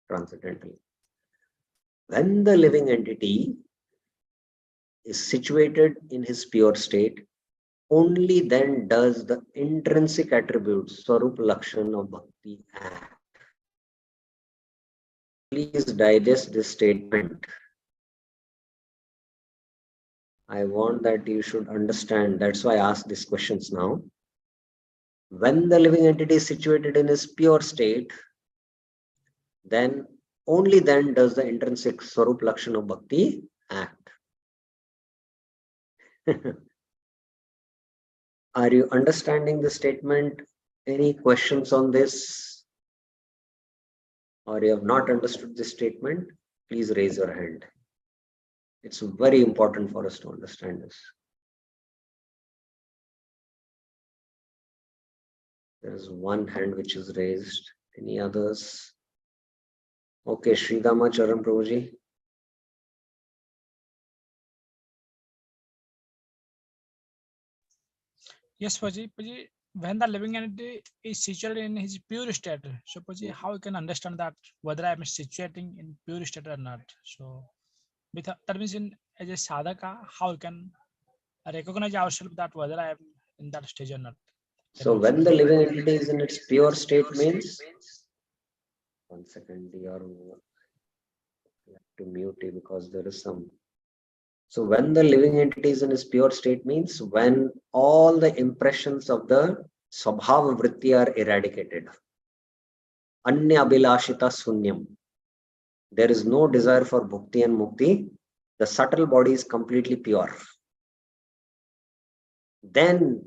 transcendental. When the living entity is situated in his pure state, only then does the intrinsic attributes, Swarup Lakshan of Bhakti act. Please digest this statement. I want that you should understand. That's why I ask these questions now. When the living entity is situated in his pure state, then only then does the intrinsic Swarup Lakshan of Bhakti act. Are you understanding the statement? Any questions on this? Or you have not understood this statement? Please raise your hand. It's very important for us to understand this. There is one hand which is raised. Any others? Okay, Sridhama Charan Prabhuji. Yes, Paji. Paji, when the living entity is situated in his pure state, so Paji, how you can understand that whether I am situating in pure state or not? So, that means as a sadhaka, how you can recognize ourselves that whether I am in that stage or not? So when the living entity is in its pure state means, one second, you are to mute it because there is some. So when the living entity is in its pure state means when all the impressions of the Swabhava Vritti are eradicated. Anya Abhilashita Sunyam. There is no desire for Bhukti and Mukti. The subtle body is completely pure. Then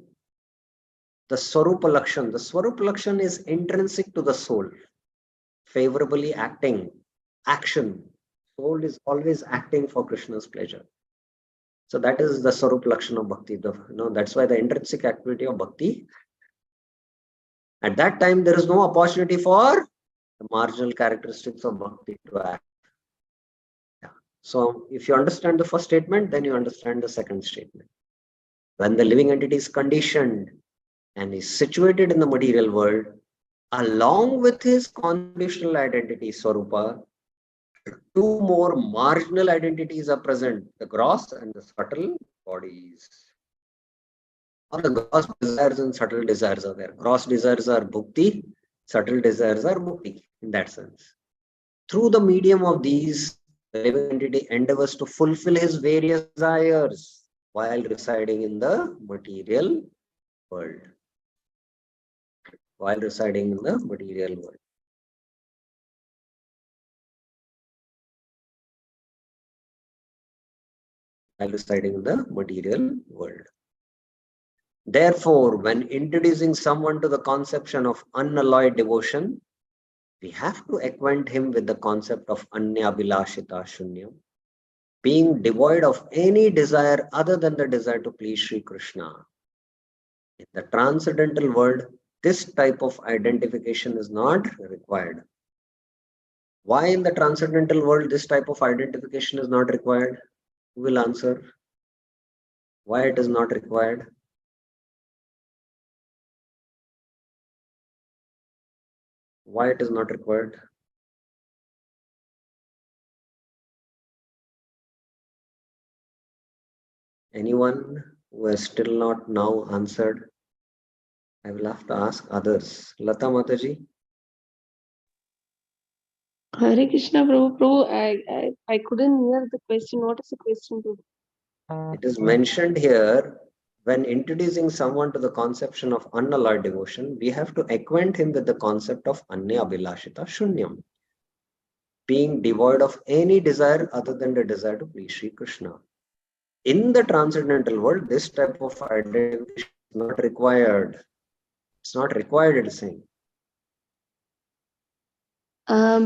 the Swarupa Lakshan. The Swarupa Lakshan is intrinsic to the soul. Favorably acting. Action. Soul is always acting for Krishna's pleasure. So that is the Swarup Lakshana of Bhakti. That's why the intrinsic activity of Bhakti. At that time, there is no opportunity for the marginal characteristics of Bhakti to act. Yeah. So if you understand the first statement, then you understand the second statement. When the living entity is conditioned and is situated in the material world, along with his conditional identity, Swarupa, two more marginal identities are present, the gross and the subtle bodies. Or the gross desires and subtle desires are there. Gross desires are bhukti, subtle desires are mukti in that sense. Through the medium of these, the living entity endeavors to fulfill his various desires while residing in the material world. While residing in the material world. While residing in the material world. Therefore, when introducing someone to the conception of unalloyed devotion, we have to acquaint him with the concept of Anya Abhilashita Shunyam, being devoid of any desire other than the desire to please Sri Krishna. In the transcendental world, this type of identification is not required. Why in the transcendental world this type of identification is not required? Who will answer? Why it is not required? Why it is not required? Anyone who has still not now answered? I will have to ask others. Lata Mataji? Hare Krishna, Prabhu. I couldn't hear the question. What is the question, Prabhu? It is mentioned here, when introducing someone to the conception of unalloyed devotion, we have to acquaint him with the concept of Anya Abhilashita Shunyam, being devoid of any desire other than the desire to please Sri Krishna. In the transcendental world, this type of identification is not required. It's not required, it is saying.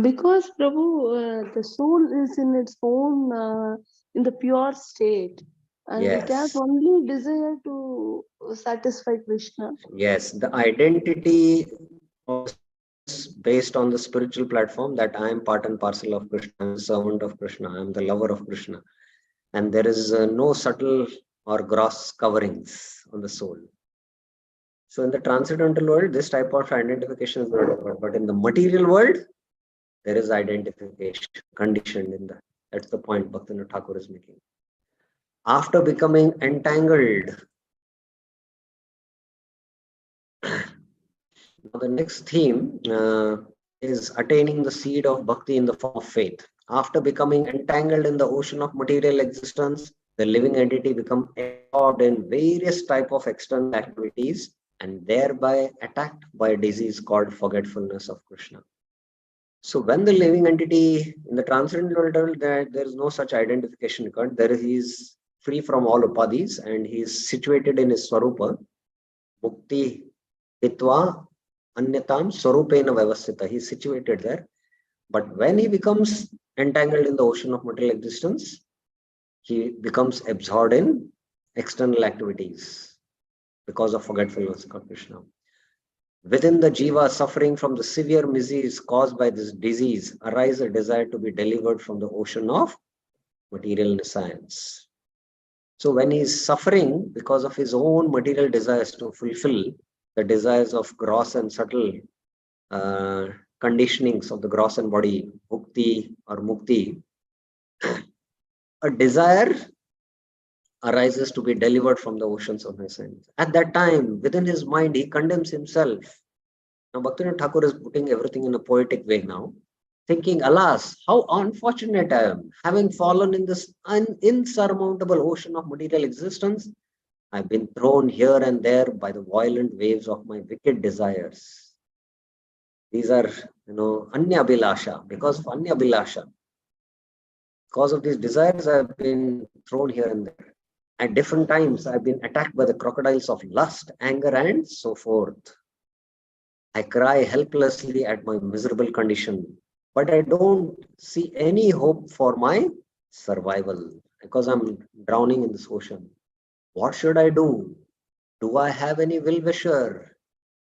Because Prabhu, the soul is in its own, in the pure state, and it has Yes. only desire to satisfy Krishna. Yes, the identity is based on the spiritual platform that I am part and parcel of Krishna, I am a servant of Krishna, I am the lover of Krishna. And there is no subtle or gross coverings on the soul. So in the transcendental world, this type of identification is not required. But in the material world, there is identification conditioned in that. That's the point Bhaktivinoda Thakur is making. After becoming entangled, now the next theme is attaining the seed of bhakti in the form of faith. After becoming entangled in the ocean of material existence, the living entity becomes absorbed in various types of external activities and thereby attacked by a disease called forgetfulness of Krishna. So when the living entity in the transcendental world, there is no such identification record. He is free from all upadhis and he is situated in his swarupa, mukti hitva anyatam swarupena vyavasthita. He is situated there. But when he becomes entangled in the ocean of material existence, he becomes absorbed in external activities because of forgetfulness of Krishna. Within the jiva suffering from the severe miseries caused by this disease arises a desire to be delivered from the ocean of material nescience. So when he is suffering because of his own material desires to fulfill the desires of gross and subtle conditionings of the gross and body, bhukti or mukti, a desire arises to be delivered from the oceans of nescience. At that time, within his mind, he condemns himself. Now, Bhaktivinoda Thakur is putting everything in a poetic way now, thinking, alas, how unfortunate I am, having fallen in this insurmountable ocean of material existence. I've been thrown here and there by the violent waves of my wicked desires. These are, Anya Abhilasha, because of Anya Abhilasha. Because of these desires, I've been thrown here and there. At different times, I've been attacked by the crocodiles of lust, anger, and so forth. I cry helplessly at my miserable condition, but I don't see any hope for my survival because I'm drowning in this ocean. What should I do? Do I have any well-wisher?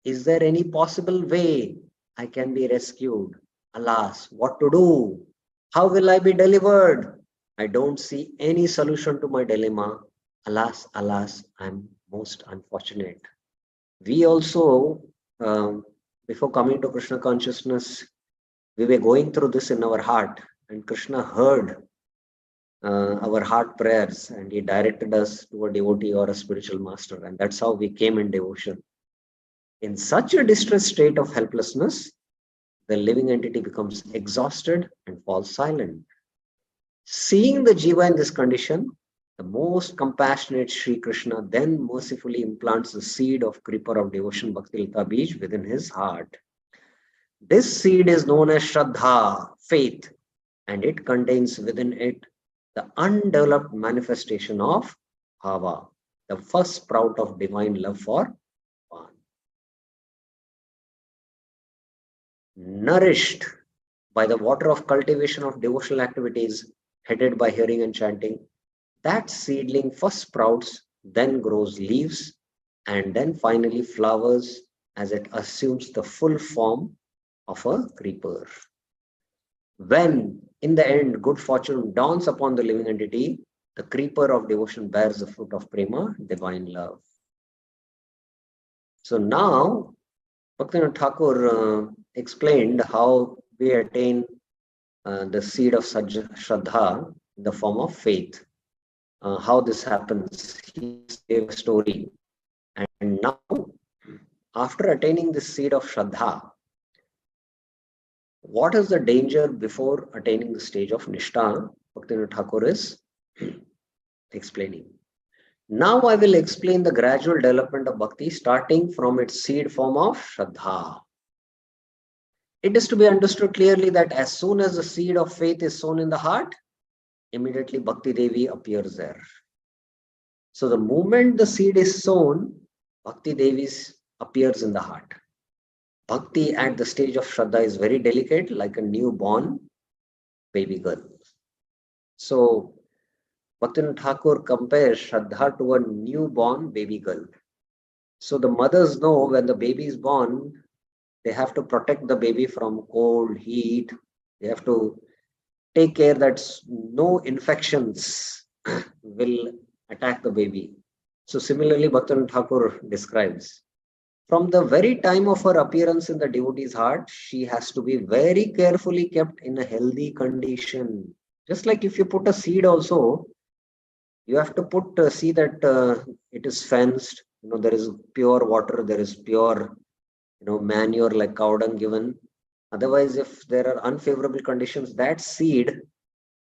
Is there any possible way I can be rescued? Alas, what to do? How will I be delivered? I don't see any solution to my dilemma. Alas, alas, I'm most unfortunate. We also, before coming to Krishna consciousness, we were going through this in our heart, and Krishna heard our heart prayers and he directed us to a devotee or a spiritual master, and that's how we came in devotion. In such a distressed state of helplessness, the living entity becomes exhausted and falls silent. Seeing the jiva in this condition, the most compassionate Sri Krishna then mercifully implants the seed of Kripa of devotion Bhakti Lata Bij within his heart. This seed is known as Shraddha, faith, and it contains within it the undeveloped manifestation of Bhava, the first sprout of divine love for one. Nourished by the water of cultivation of devotional activities headed by hearing and chanting, that seedling first sprouts, then grows leaves, and then finally flowers as it assumes the full form of a creeper. When, in the end, good fortune dawns upon the living entity, the creeper of devotion bears the fruit of prema, divine love. So now, Bhaktivinoda Thakur explained how we attain the seed of Shraddha in the form of faith. How this happens, he gave a story. And now, after attaining the seed of Shraddha, what is the danger before attaining the stage of Nishtha? Bhaktivinoda Thakur is explaining. Now I will explain the gradual development of Bhakti starting from its seed form of Shraddha. It is to be understood clearly that as soon as the seed of faith is sown in the heart, immediately Bhakti Devi appears there. So the moment the seed is sown, Bhakti Devi appears in the heart. Bhakti at the stage of Shraddha is very delicate, like a newborn baby girl. So Bhaktivinoda Thakur compares Shraddha to a newborn baby girl. So the mothers know when the baby is born, they have to protect the baby from cold, heat. They have to take care that no infections will attack the baby. So similarly, Bhaktivinoda Thakur describes, from the very time of her appearance in the devotee's heart, she has to be very carefully kept in a healthy condition. Just like if you put a seed also, you have to see that it is fenced. There is pure water, there is pure, manure like cow dung given. Otherwise, if there are unfavorable conditions, that seed,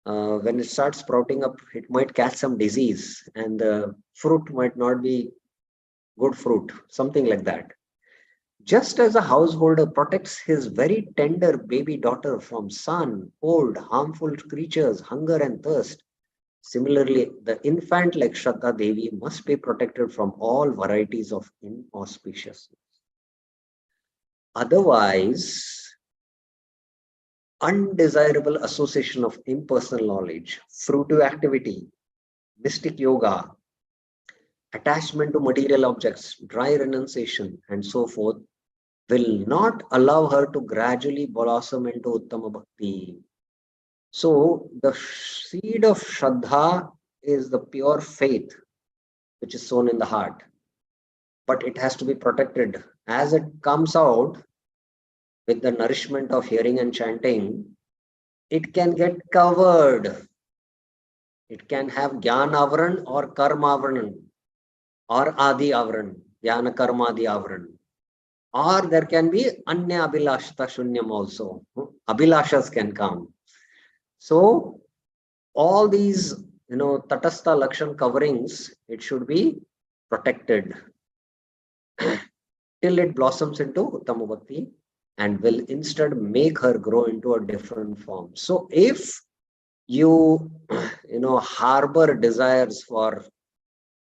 when it starts sprouting up, it might catch some disease and the fruit might not be good fruit, something like that. Just as a householder protects his very tender baby daughter from sun, cold, harmful creatures, hunger and thirst, similarly, the infant like Shraddha Devi must be protected from all varieties of inauspiciousness. Otherwise, undesirable association of impersonal knowledge, fruitive activity, mystic yoga, attachment to material objects, dry renunciation, and so forth, will not allow her to gradually blossom into Uttama Bhakti. So, the seed of Shraddha is the pure faith which is sown in the heart, but it has to be protected. As it comes out with the nourishment of hearing and chanting, it can get covered. It can have Jnana Avran or Karma Avran or Adi Avran, Jnana Karma Adi Avran. Or there can be Anya Abhilashta Shunyam also. Abhilashas can come. So all these, Tatastha Lakshan coverings, it should be protected till it blossoms into Uttama Bhakti and will instead make her grow into a different form. So if you, harbor desires for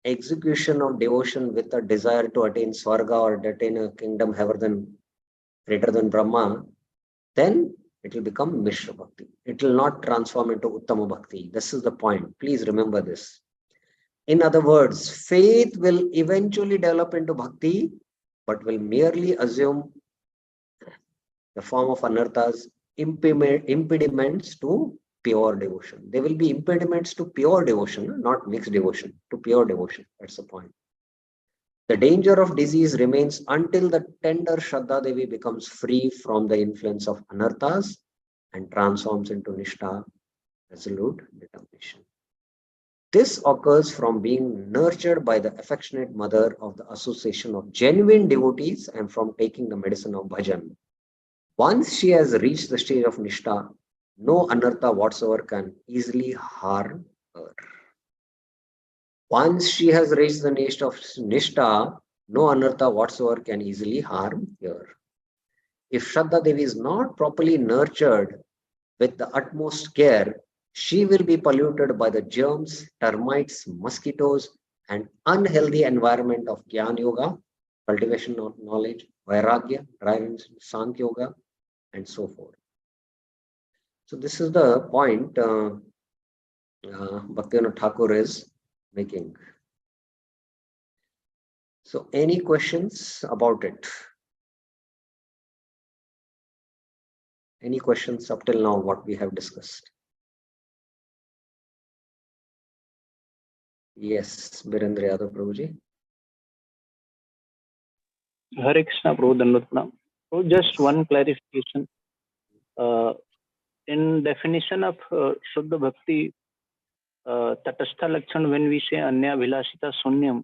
execution of devotion with a desire to attain Swarga or attain a kingdom greater than Brahma, then it will become Mishra Bhakti. It will not transform into Uttama Bhakti. This is the point. Please remember this. In other words, faith will eventually develop into Bhakti, but will merely assume the form of anarthas, impediments to pure devotion. There will be impediments to pure devotion, not mixed devotion, to pure devotion. That's the point. The danger of disease remains until the tender Shraddha Devi becomes free from the influence of anarthas and transforms into Nishtha, resolute determination. This occurs from being nurtured by the affectionate mother of the association of genuine devotees and from taking the medicine of bhajan. Once she has reached the stage of Nishtha, no anartha whatsoever can easily harm her. Once she has reached the stage of Nishtha, no anartha whatsoever can easily harm her. If Shraddha Devi is not properly nurtured with the utmost care, she will be polluted by the germs, termites, mosquitoes, and unhealthy environment of Jnana Yoga, cultivation of knowledge, Vairagya, driving Sankhya Yoga, and so forth. So this is the point Bhaktivinoda Thakur is making. So any questions about it? Any questions up till now what we have discussed? Yes, Birendra Yadav Prabhuji. Hare Krishna, Prabhu Dandavat Pranam. So just one clarification. In definition of Shuddha Bhakti, Tatastha Lakshan, when we say Anya Bhilashita Sunyam,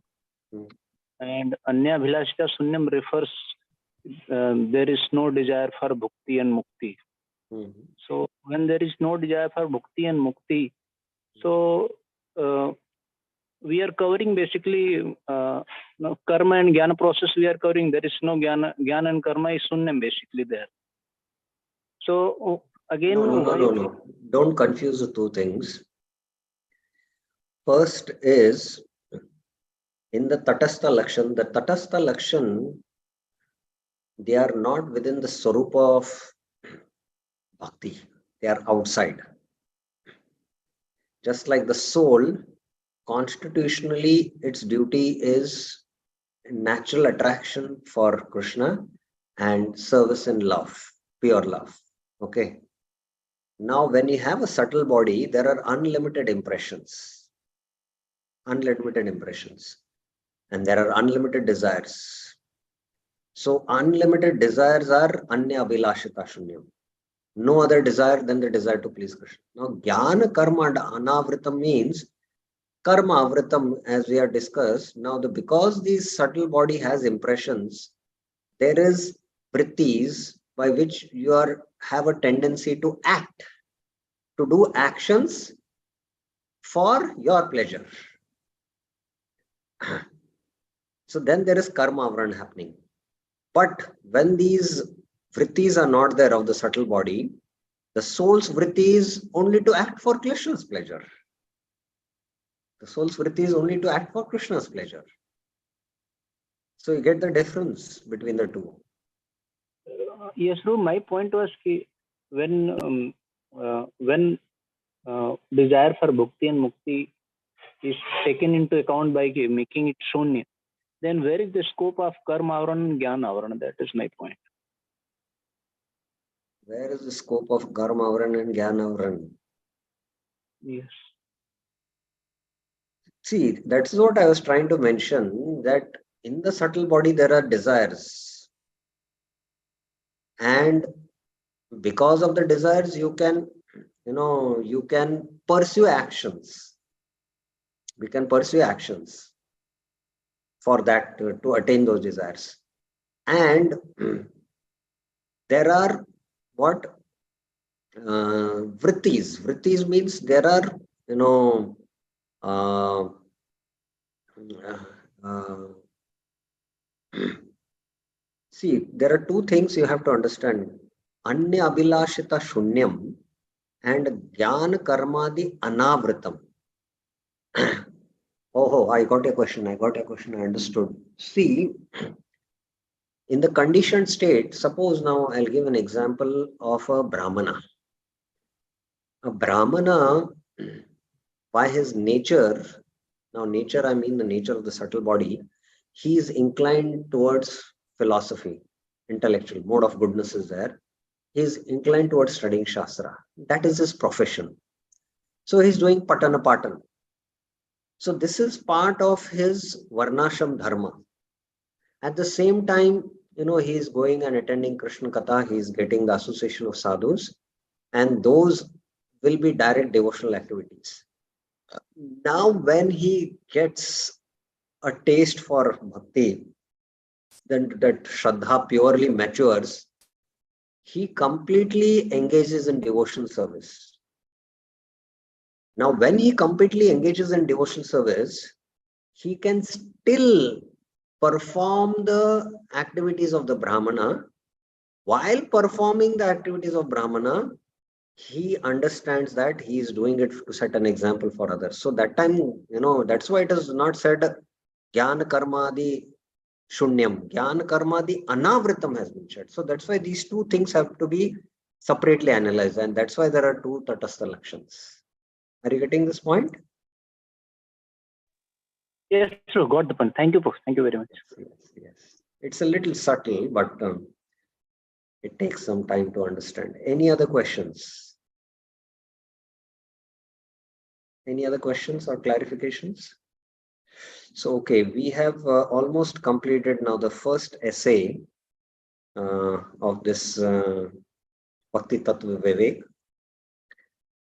and Anya Bhilashita Sunyam refers there is no desire for Bhakti and Mukti. So when there is no desire for Bhakti and Mukti, so we are covering basically Karma and Jnana process we are covering. There is no Jnana and Karma is Sunyam basically there. So again, no. Don't confuse the two things. First is in the Tatastha Lakshan. The Tatastha Lakshan they are not within the Swarupa of Bhakti. They are outside. Just like the soul, constitutionally, its duty is natural attraction for Krishna and service in love, pure love. Okay. Now, when you have a subtle body, there are unlimited impressions, and there are unlimited desires. So, unlimited desires are anya abhilashita shunyam. No other desire than the desire to please Krishna. Now, jnana karma and anavritam means karma avritam, as we have discussed. Now, because this subtle body has impressions, there is vrittis by which you have a tendency to act, to do actions for your pleasure. So then there is karma avran happening. But when these vrittis are not there of the subtle body, the soul's vritti is only to act for Krishna's pleasure. The soul's vritti is only to act for Krishna's pleasure. So you get the difference between the two. Yes, Ru, my point was when desire for bhakti and mukti is taken into account by making it shunya, then where is the scope of karma avran and jnana avran? That is my point. Where is the scope of karma avran and jnana avran? Yes. See, that's what I was trying to mention, that in the subtle body there are desires. And because of the desires, you can pursue actions. We can pursue actions for that, to attain those desires. And there are what? Vrittis. Vrittis means there are, see, there are two things you have to understand. Anya abhilashita shunyam and jnana karmadi anavritam. Oh, I got a question. I understood. See, in the conditioned state, suppose now I'll give an example of a Brahmana. A Brahmana, by his nature, now nature, I mean the nature of the subtle body, he is inclined towards philosophy, intellectual, mode of goodness is there. He is inclined towards studying Shastra. That is his profession. So he's doing Patana Patan. So this is part of his Varnashram Dharma. At the same time, he is going and attending Krishna Katha, he is getting the association of sadhus, and those will be direct devotional activities. Now, when he gets a taste for bhakti, then that Shraddha purely matures, he completely engages in devotional service. Now, when he completely engages in devotional service, he can still perform the activities of the Brahmana. While performing the activities of Brahmana, he understands that he is doing it to set an example for others. So that time, that's why it is not said jnana karmadi shunyam. Jnana karmadi anavritam has been said. So that's why these two things have to be separately analyzed. And that's why there are two tatastha lakshans. Are you getting this point? Yes, sir, got the point. Thank you, folks. Thank you very much. Yes. It's a little subtle, but it takes some time to understand. Any other questions? Any other questions or clarifications? So, okay, we have almost completed now the first essay of this Bhakti Tattva Viveka.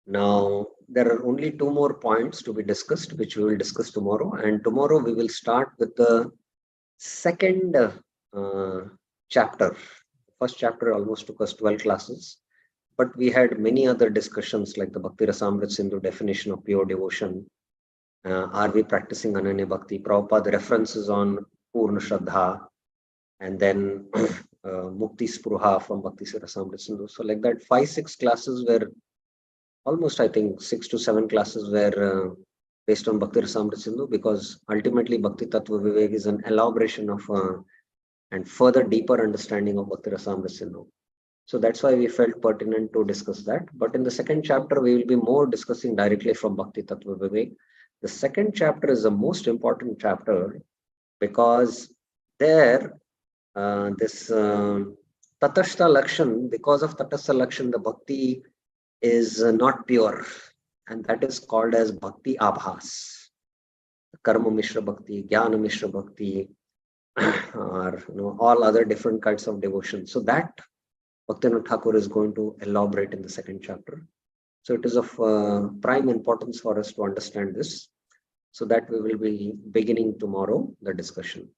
Now, there are only two more points to be discussed, which we will discuss tomorrow. And tomorrow we will start with the second chapter. First chapter almost took us 12 classes, but we had many other discussions like the Bhakti Rasamrit Sindhu definition of pure devotion. Are we practicing Ananya Bhakti? Prabhupada references on Purna Shraddha, and then Mukti Spruha from Bhakti Rasamrit Sindhu. So like that, 5-6 classes were almost, I think 6 to 7 classes were based on Bhakti Rasamrit Sindhu, because ultimately Bhakti Tattva Viveka is an elaboration of and further deeper understanding of Bhakti Rasamrita Sindhu. So that's why we felt pertinent to discuss that. But in the second chapter, we will be more discussing directly from Bhakti Tattva Vivek. The second chapter is the most important chapter because there, this Tatashta Lakshan, because of Tatashta Lakshan, the Bhakti is not pure. And that is called as Bhakti Abhas. Karma Mishra Bhakti, Jnana Mishra Bhakti, or all other different kinds of devotion. So that Bhaktivinoda Thakur is going to elaborate in the second chapter. So it is of prime importance for us to understand this. So that we will be beginning tomorrow the discussion.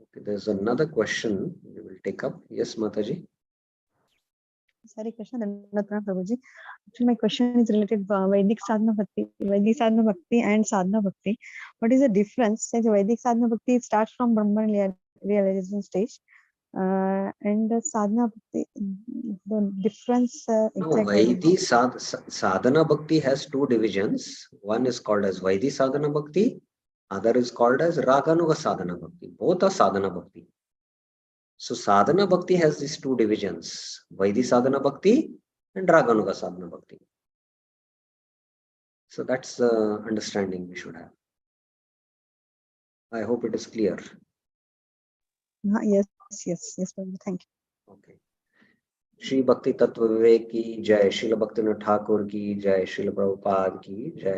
Okay, there's another question we will take up. Yes, Mataji. Sorry, Krishna, Prabhuji. Actually, my question is related to Vedic Sadhana Bhakti and Sadhana Bhakti. What is the difference? Since Vedic Sadhana Bhakti starts from Brahman realization stage, and the Sadhana Bhakti, the difference exactly. No, Sadhana Bhakti has two divisions. One is called as Vaidhi Sadhana Bhakti, other is called as Raganuga Sadhana Bhakti. Both are Sadhana Bhakti. So Sadhana Bhakti has these two divisions, Vaidhi Sadhana Bhakti and Raganuga Sadhana Bhakti. So that's the understanding we should have. I hope it is clear. Yes, Prabhuji. Thank you. Okay. Shri Bhakti Tattva Vivek ki Jai, Srila Bhaktivinoda Thakur ki Jai, Srila Prabhupada ki Jai.